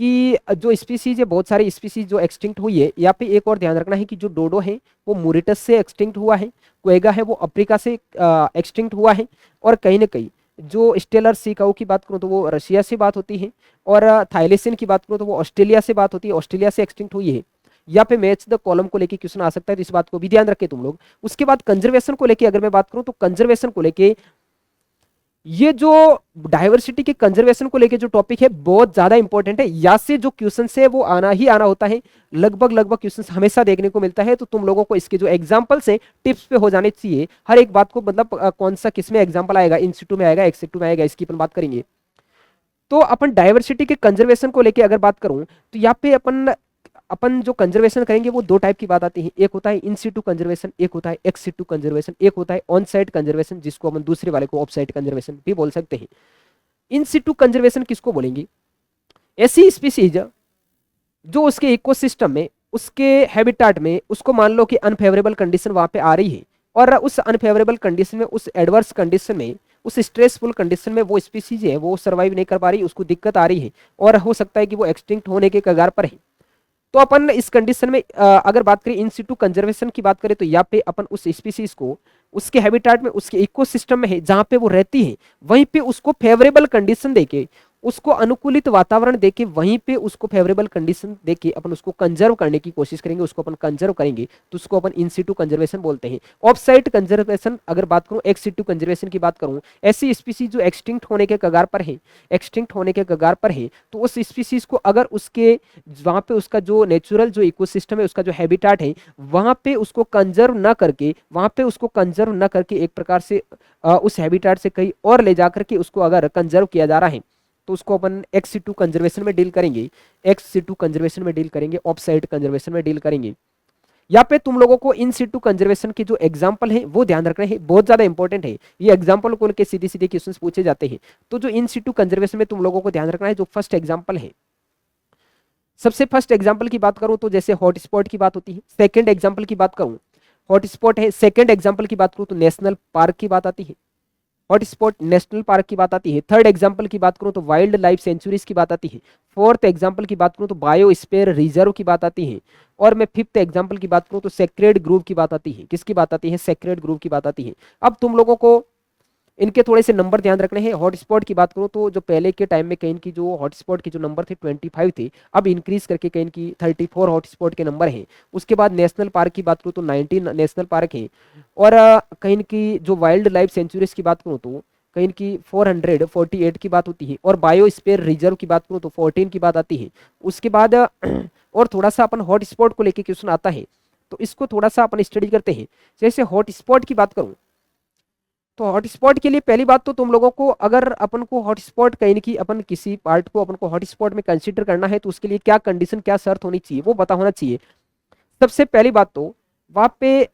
कि जो स्पीसीज है, बहुत सारी स्पीसीज जो एक्सटिंक्ट हुई है, यहाँ पे एक और ध्यान रखना है कि जो डोडो है वो मोरिटस से एक्सटिंक्ट हुआ है, क्वेगा है वो अफ्रीका से एक्सटिंक्ट हुआ है, और कहीं ना कहीं जो स्टेलर सी काऊ की बात करूं तो वो रशिया से बात होती है, और थाइलेसिन की बात करूं तो वो ऑस्ट्रेलिया से बात होती है, ऑस्ट्रेलिया से एक्सटिंक्ट हुई है। यहाँ पे मैच द कॉलम को लेके क्वेश्चन आ सकता है, तो इस बात को भी ध्यान रखें तुम लोग। उसके बाद कंजर्वेशन को लेके अगर मैं बात करूं तो कंजर्वेशन को लेके ये जो डाइवर्सिटी के कंजर्वेशन को लेके जो टॉपिक है बहुत ज्यादा इंपॉर्टेंट है, या से जो क्वेश्चन है वो आना ही आना होता है, लगभग क्वेश्चन हमेशा देखने को मिलता है। तो तुम लोगों को इसके जो एग्जांपल्स है टिप्स पे हो जाने चाहिए, हर एक बात को, मतलब कौन सा किस में एग्जांपल आएगा, इंस्टीट्यूट में आएगा, एक्सिट्यूट में आएगा, इसकी अपन बात करेंगे। तो अपन डाइवर्सिटी के कंजर्वेशन को लेके अगर बात करूं तो यहाँ पे अपन जो कंजर्वेशन करेंगे वो 2 टाइप की बात आती है, एक होता है इन सिटू कंजर्वेशन, एक होता है एक्स सिटू कंजर्वेशन, एक होता है ऑन साइट कंजर्वेशन, जिसको अपन दूसरे वाले को ऑफ साइट कंजर्वेशन भी बोल सकते हैं। इन सिटू कंजर्वेशन किसको बोलेंगे? ऐसी स्पीसीज जो उसके इकोसिस्टम में, उसके हैबिटेट में, उसको मान लो कि अनफेवरेबल कंडीशन वहां पे आ रही है, और उस अनफेवरेबल कंडीशन में, उस एडवर्स कंडीशन में, उस स्ट्रेसफुल कंडीशन में वो स्पीसीज है वो सर्वाइव नहीं कर पा रही, उसको दिक्कत आ रही है, और हो सकता है कि वो एक्सटिंक्ट होने के कगार पर है। तो अपन इस कंडीशन में अगर बात करें इन सिटू कंजर्वेशन की बात करें तो यहाँ पे अपन उस स्पीसीज को उसके हैबिटेट में, उसके इकोसिस्टम में है जहां पे वो रहती है, वहीं पे उसको फेवरेबल कंडीशन देके, उसको अनुकूलित वातावरण देके, वहीं पे उसको फेवरेबल कंडीशन देके अपन उसको कंजर्व करने की कोशिश करेंगे, उसको अपन कंजर्व करेंगे, तो उसको अपन इन सिटू कंजर्वेशन बोलते हैं। ऑफ साइट कंजर्वेशन अगर बात करूं, एक्स सिटू कंजर्वेशन की बात करूं, ऐसी स्पीसीज जो एक्सटिंक्ट होने के कगार पर है, एक्सटिंक्ट होने के कगार पर है, तो उस स्पीसीज को अगर उसके वहां पे उसका जो नेचुरल जो इकोसिस्टम है, उसका जो हैबिटेट है, वहां पे उसको कंजर्व ना करके, वहां पे उसको कंजर्व ना करके एक प्रकार से उस हैबिटेट से कहीं और ले जाकर के उसको अगर कंजर्व किया जा रहा है, तो उसको अपन एक्स सिटू कंजर्वेशन में डील करेंगे, एक्स सिटू कंजर्वेशन में डील करेंगे, ऑफ साइट कंजर्वेशन में डील करेंगे। यहाँ पे तुम लोगों को इन सिटू कंजर्वेशन के जो एग्जांपल है वो ध्यान रखना है, बहुत ज्यादा इंपॉर्टेंट है। ये एग्जांपल को लेकर सीधे सीधे क्वेश्चंस पूछे जाते हैं। तो जो इन सिटू कंजर्वेशन में तुम लोगों को ध्यान रखना है, जो फर्स्ट एग्जांपल है, सबसे फर्स्ट एग्जांपल की बात करूं तो जैसे हॉटस्पॉट की बात होती है, सेकंड एग्जांपल की बात करूं हॉटस्पॉट है, सेकंड एग्जांपल की बात करूं तो नेशनल पार्क की बात आती है, हॉटस्पॉट नेशनल पार्क की बात आती है। थर्ड एग्जांपल की बात करूं तो वाइल्ड लाइफ सेंचुरीज की बात आती है। फोर्थ एग्जांपल की बात करूं तो बायोस्फीयर रिजर्व की बात आती है। और मैं फिफ्थ एग्जांपल की बात करूं तो सेक्रेड ग्रुप की बात आती है। किसकी बात आती है? सेक्रेड ग्रुप की बात आती है। अब तुम लोगों को इनके थोड़े से नंबर ध्यान रखने हैं। हॉटस्पॉट की बात करूं तो जो पहले के टाइम में कहीं की जो हॉटस्पॉट के जो नंबर थे 25 थे, अब इंक्रीज करके कहीं की 34 हॉटस्पॉट के नंबर हैं। उसके बाद नेशनल पार्क की बात करूं तो 19 नेशनल पार्क हैं। और कहीं की जो वाइल्ड लाइफ सेंचुरीज की बात करूं तो कहीं की 448 की बात होती है। और बायोस्फीयर रिजर्व की बात करूं तो 14 की बात आती है। उसके बाद और थोड़ा सा अपन हॉटस्पॉट को लेकर क्वेश्चन आता है, तो इसको थोड़ा सा अपन स्टडी करते हैं। जैसे हॉटस्पॉट की बात करूं तो हॉटस्पॉट के लिए पहली बात तो तुम लोगों को, अगर अपन को हॉटस्पॉट कहीं की अपन किसी पार्ट को अपन को हॉटस्पॉट में कंसीडर करना है तो उसके लिए क्या कंडीशन, क्या शर्त होनी चाहिए, वो पता होना चाहिए। सबसे पहली बात तो वहां पे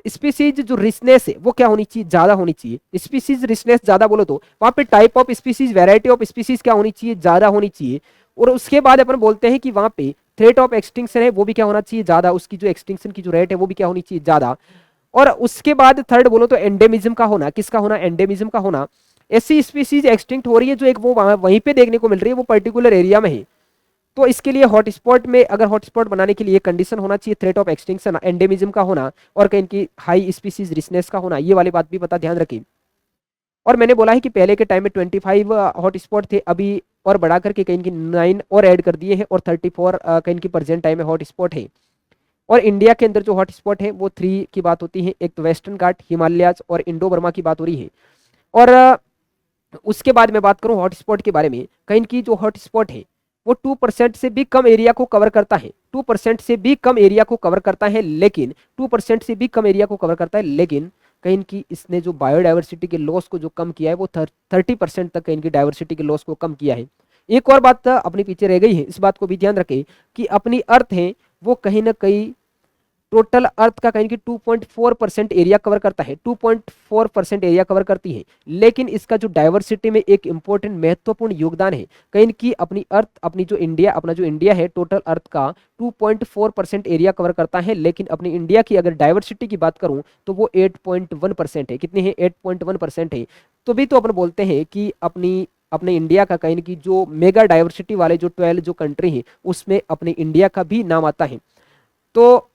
स्पीसीज जो रिचनेस है वो क्या होनी चाहिए? ज्यादा होनी चाहिए। स्पीसीज रिचनेस ज्यादा बोलो तो वहां पे type of species, variety of species क्या होनी चाहिए? ज्यादा होनी चाहिए। और उसके बाद अपन बोलते हैं कि वहां पे थ्रेट ऑफ एक्सटिंक्शन है वो भी क्या होना चाहिए? ज्यादा। उसकी जो एक्सटिंक्शन की जो रेट है वो भी क्या होनी चाहिए? ज्यादा। और उसके बाद थर्ड बोलो तो एंडेमिज्म का होना। किसका होना? एंडेमिज्म का होना। ऐसी स्पीसीज एक्सटिंक्ट हो रही है जो एक वो वहीं पे देखने को मिल रही है, वो पर्टिकुलर एरिया में है। तो इसके लिए हॉटस्पॉट में, अगर हॉटस्पॉट बनाने के लिए कंडीशन होना चाहिए थ्रेट ऑफ एक्सटिंक्शन, एंडेमिज्म का होना और कहीं की हाई स्पीसीज रिचनेस का होना। ये वाली बात भी पता ध्यान रखिए। और मैंने बोला है कि पहले के टाइम में 25 हॉटस्पॉट थे, अभी और बढ़ा करके कहीं की 9 और ऐड कर दिए हैं और 34 कहीं की प्रेजेंट टाइम में हॉटस्पॉट है। और इंडिया के अंदर जो हॉटस्पॉट है वो 3 की बात होती है। एक तो वेस्टर्न घाट, हिमालयाज और इंडो बर्मा की बात हो रही है। और उसके बाद मैं बात करूं हॉटस्पॉट के बारे में, कहीं की जो हॉटस्पॉट है वो 2% से भी कम एरिया को कवर करता है। 2% से भी कम एरिया को कवर करता है, लेकिन 2% से भी कम एरिया को कवर करता है, लेकिन कहीं की इसने जो बायोडाइवर्सिटी के लॉस को जो कम किया है वो 30% तक कहीं की डाइवर्सिटी के लॉस को कम किया है। एक और बात अपने पीछे रह गई है, इस बात को भी ध्यान रखें कि अपनी अर्थ है वो कहीं ना कहीं टोटल अर्थ का कहीं कि 2.4% एरिया कवर करता है। 2.4% एरिया कवर करती है, लेकिन इसका जो डाइवर्सिटी में एक इंपॉर्टेंट महत्वपूर्ण योगदान है। कहीं की अपनी अर्थ, अपनी जो इंडिया, अपना जो इंडिया है टोटल अर्थ का 2.4% एरिया कवर करता है, लेकिन अपनी इंडिया की अगर डाइवर्सिटी की बात करूं तो वो 8.1% है। कितनी है? 8.1% है। तो भी तो अपन बोलते हैं कि अपने इंडिया का कहीं की जो मेगा डाइवर्सिटी वाले जो 12 जो कंट्री है उसमें अपने इंडिया का भी नाम आता है। तो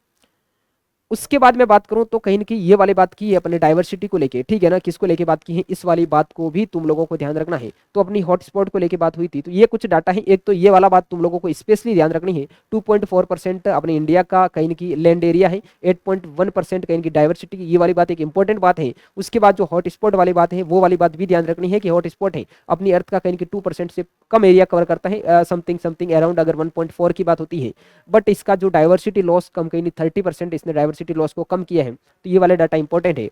उसके बाद मैं बात करूं तो कहीं ना कहीं ये वाली बात की है अपने डाइवर्सिटी को लेके, ठीक है ना, किसको लेके बात की है, इस वाली बात को भी तुम लोगों को ध्यान रखना है। तो अपनी हॉटस्पॉट को लेके बात हुई थी, तो ये कुछ डाटा है। एक तो ये वाला बात तुम लोगों को स्पेशली ध्यान रखनी है। 2.4% अपने इंडिया का कहीं की लैंड एरिया है, 8.1% कहीं की डाइवर्सिटी की, ये वाली बात एक इंपॉर्टेंट बात है। उसके बाद जो हॉटस्पॉट वाली बात है वो वाली बात भी ध्यान रखनी है कि हॉटस्पॉट है अपनी अर्थ का कहीं की 2% से कम एरिया कवर करता है, समथिंग समथिंग अराउंड अगर 1.4 की बात होती है। बट इसका जो डाइवर्सिटी लॉस कम, कहीं नहीं 30% इसने डाइवर्सिटी लॉस को कम किया है। तो ये वाला डाटा इंपॉर्टेंट है।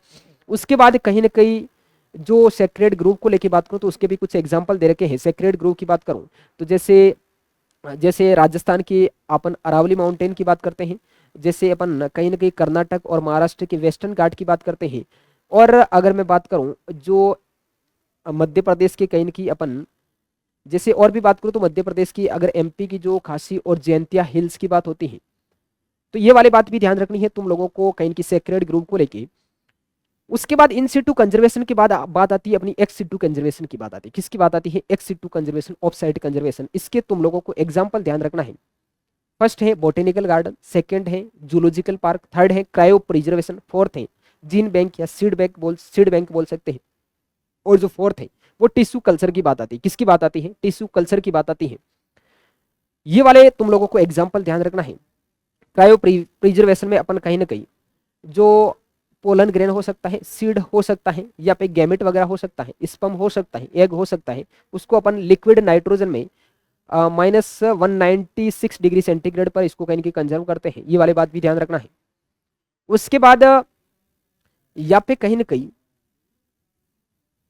उसके बाद कहीं ना कहीं जो सेक्रेड ग्रुप को लेके बात करूं तो उसके भी कुछ एग्जांपल दे रखे हैं। सेक्रेड ग्रुप की बात करूं तो जैसे जैसे राजस्थान की अपन अरावली माउंटेन की बात करते हैं, जैसे अपन कहीं ना कहीं कर्नाटक और महाराष्ट्र के वेस्टर्न घाट की बात करते हैं। और अगर मैं बात करूं जो मध्य प्रदेश के कहीं ना कहीं अपन, जैसे और भी बात करूं तो मध्य प्रदेश की अगर एमपी की जो खासी और जयंतिया हिल्स की बात होती है, तो ये वाली बात भी ध्यान रखनी है तुम लोगों को कहीं की सेक्रेड ग्रुप को लेके। उसके बाद इन सिटू कंजर्वेशन के बाद बात आती है अपनी एक्स सिटू कंजर्वेशन की बात आती है। किसकी बात आती है? Ex situ conservation, of site conservation. इसके तुम लोगों को एग्जाम्पल ध्यान रखना है। फर्स्ट है बोटेनिकल गार्डन, सेकंड है जूलॉजिकल पार्क, थर्ड है क्रायो प्रिजर्वेशन, फोर्थ है जीन बैंक या सीड बैंक बोल सकते हैं, और जो फोर्थ है वो टिश्यू कल्चर की बात आती है। किसकी बात आती है? टिश्यू कल्चर की बात आती है। ये वाले तुम लोगों को एग्जाम्पल ध्यान रखना है। क्रायो प्रिजर्वेशन में अपन कहीं ना कहीं जो पोलन ग्रेन हो सकता है, सीड हो सकता है, या पे गैमेट वगैरह हो सकता है, स्पर्म हो सकता है, एग हो सकता है, उसको अपन लिक्विड नाइट्रोजन में -196 डिग्री सेंटीग्रेड पर इसको कहीं कंजर्व करते हैं। ये वाली बात भी ध्यान रखना है। उसके बाद या पे कहीं ना कहीं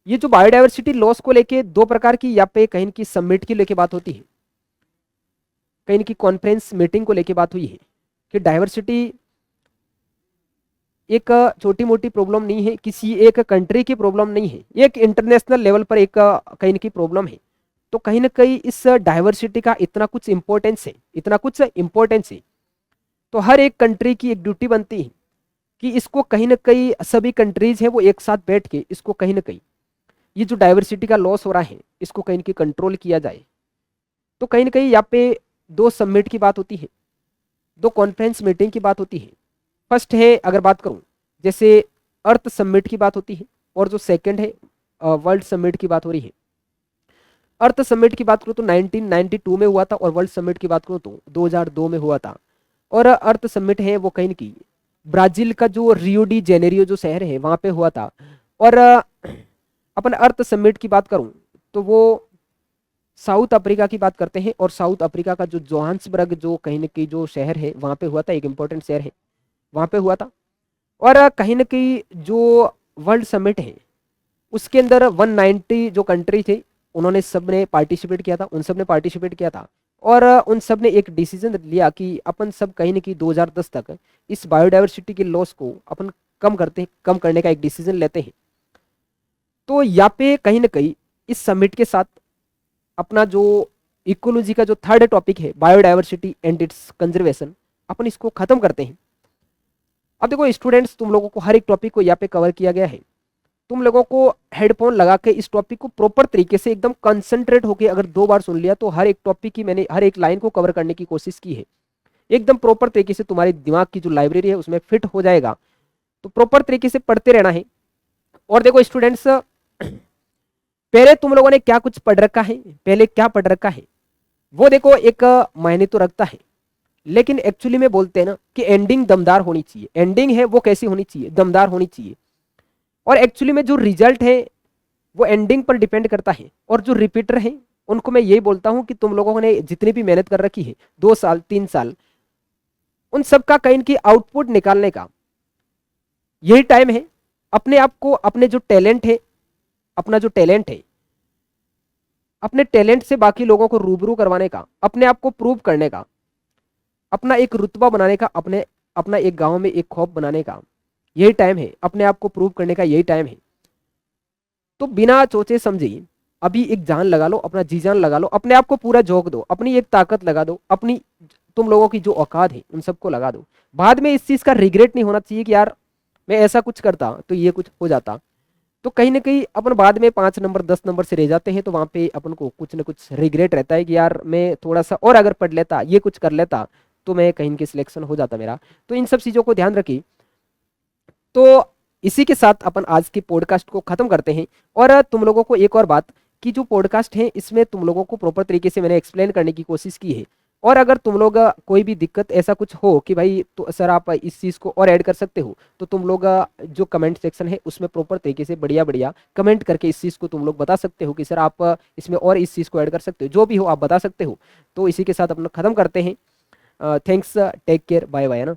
ये जो बायोडाइवर्सिटी लॉस को लेके दो प्रकार की या पे कहीं की समिट की लेके बात होती है, कहीं की कॉन्फ्रेंस मीटिंग को लेके बात हुई है कि डाइवर्सिटी एक छोटी मोटी प्रॉब्लम नहीं है, किसी एक कंट्री की प्रॉब्लम नहीं है, एक इंटरनेशनल लेवल पर एक कहीं की प्रॉब्लम है। तो कहीं ना कहीं इस डाइवर्सिटी का इतना कुछ इंपॉर्टेंस है, इतना कुछ इंपॉर्टेंस है, तो हर एक कंट्री की एक ड्यूटी बनती है कि इसको कहीं ना कहीं सभी कंट्रीज है वो एक साथ बैठ के इसको कहीं ना कहीं ये जो डाइवर्सिटी का लॉस हो रहा है इसको कहीं ना कहीं कंट्रोल किया जाए। तो कहीं ना कहीं यहाँ पे दो सबमिट की बात होती है, दो कॉन्फ्रेंस मीटिंग की बात होती है। फर्स्ट है अगर बात करूं जैसे अर्थ समिट की बात होती है, और जो सेकंड है वर्ल्ड समिट की बात हो रही है। अर्थ समिट की बात करूं तो 1992 में हुआ था, और वर्ल्ड समिट की बात करूं तो 2002 में हुआ था। और अर्थ समिट है वो कहीं की ब्राजील का जो रियो डी जेनेरियो जो शहर है वहां पे हुआ था। और अपन अर्थ समिट की बात करूं तो वो साउथ अफ्रीका की बात करते हैं, और साउथ अफ्रीका का जो जोहान्सबर्ग जो कहीं ना कहीं जो शहर है वहां पे हुआ था, एक इंपॉर्टेंट शहर है वहां पे हुआ था। और कहीं ना कहीं जो वर्ल्ड समिट है उसके अंदर 190 जो कंट्री थे उन्होंने सब ने पार्टिसिपेट किया था, उन सब ने पार्टिसिपेट किया था। और उन सब ने एक डिसीजन लिया कि अपन सब कहीं ना कहीं 2010 तक इस बायोडाइवर्सिटी के लॉस को अपन कम करते हैं, कम करने का एक डिसीजन लेते हैं। तो यहाँ पे कहीं ना कहीं इस समिट के साथ अपना जो इकोलॉजी का जो थर्ड टॉपिक है बायोडाइवर्सिटी एंड इट्स कंजर्वेशन, अपन इसको खत्म करते हैं। अब देखो स्टूडेंट्स, तुम लोगों को हर एक टॉपिक को यहाँ पे कवर किया गया है। तुम लोगों को हेडफोन लगा के इस टॉपिक को प्रॉपर तरीके से एकदम कंसंट्रेट होकर अगर 2 बार सुन लिया तो हर एक टॉपिक की मैंने हर एक लाइन को कवर करने की कोशिश की है। एकदम प्रॉपर तरीके से तुम्हारे दिमाग की जो लाइब्रेरी है उसमें फिट हो जाएगा। तो प्रॉपर तरीके से पढ़ते रहना है। और देखो स्टूडेंट्स, पहले तुम लोगों ने क्या कुछ पढ़ रखा है, पहले क्या पढ़ रखा है वो देखो एक मायने तो रखता है, लेकिन एक्चुअली में बोलते हैं ना कि एंडिंग दमदार होनी चाहिए। एंडिंग है वो कैसी होनी चाहिए, दमदार होनी चाहिए। और एक्चुअली में जो रिजल्ट है वो एंडिंग पर डिपेंड करता है। और जो रिपीटर है उनको मैं यही बोलता हूं कि तुम लोगों ने जितनी भी मेहनत कर रखी है 2 साल 3 साल, उन सब का कहीं की आउटपुट निकालने का यही टाइम है। अपने आप को, अपने जो टैलेंट है, अपना जो टैलेंट है, अपने टैलेंट से बाकी लोगों को रूबरू करवाने का, अपने आप को प्रूव करने का, अपना एक रुतबा बनाने का, अपने अपना एक गांव में एक खौफ बनाने का यही टाइम है। अपने आप को प्रूव करने का यही टाइम है। तो बिना सोचे समझे अभी एक जान लगा लो, अपना जी जान लगा लो, अपने आप को पूरा झोंक दो, अपनी एक ताकत लगा दो, अपनी तुम लोगों की जो औकात है उन सबको लगा दो। बाद में इस चीज का रिग्रेट नहीं होना चाहिए कि यार मैं ऐसा कुछ करता तो ये कुछ हो जाता। तो कहीं ना कहीं अपन बाद में 5 नंबर 10 नंबर से रह जाते हैं, तो वहां पे अपन को कुछ ना कुछ रिग्रेट रहता है कि यार मैं थोड़ा सा और अगर पढ़ लेता, ये कुछ कर लेता, तो मैं कहीं के सिलेक्शन हो जाता मेरा। तो इन सब चीजों को ध्यान रखिए। तो इसी के साथ अपन आज की पॉडकास्ट को खत्म करते हैं। और तुम लोगों को एक और बात कि जो पॉडकास्ट है इसमें तुम लोगों को प्रॉपर तरीके से मैंने एक्सप्लेन करने की कोशिश की है। और अगर तुम लोग कोई भी दिक्कत ऐसा कुछ हो कि भाई तो सर आप इस चीज़ को और ऐड कर सकते हो, तो तुम लोग जो कमेंट सेक्शन है उसमें प्रॉपर तरीके से बढ़िया बढ़िया कमेंट करके इस चीज़ को तुम लोग बता सकते हो कि सर आप इसमें और इस चीज़ को ऐड कर सकते हो, जो भी हो आप बता सकते हो। तो इसी के साथ अपन खत्म करते हैं। Thanks, take care, bye bye, है ना।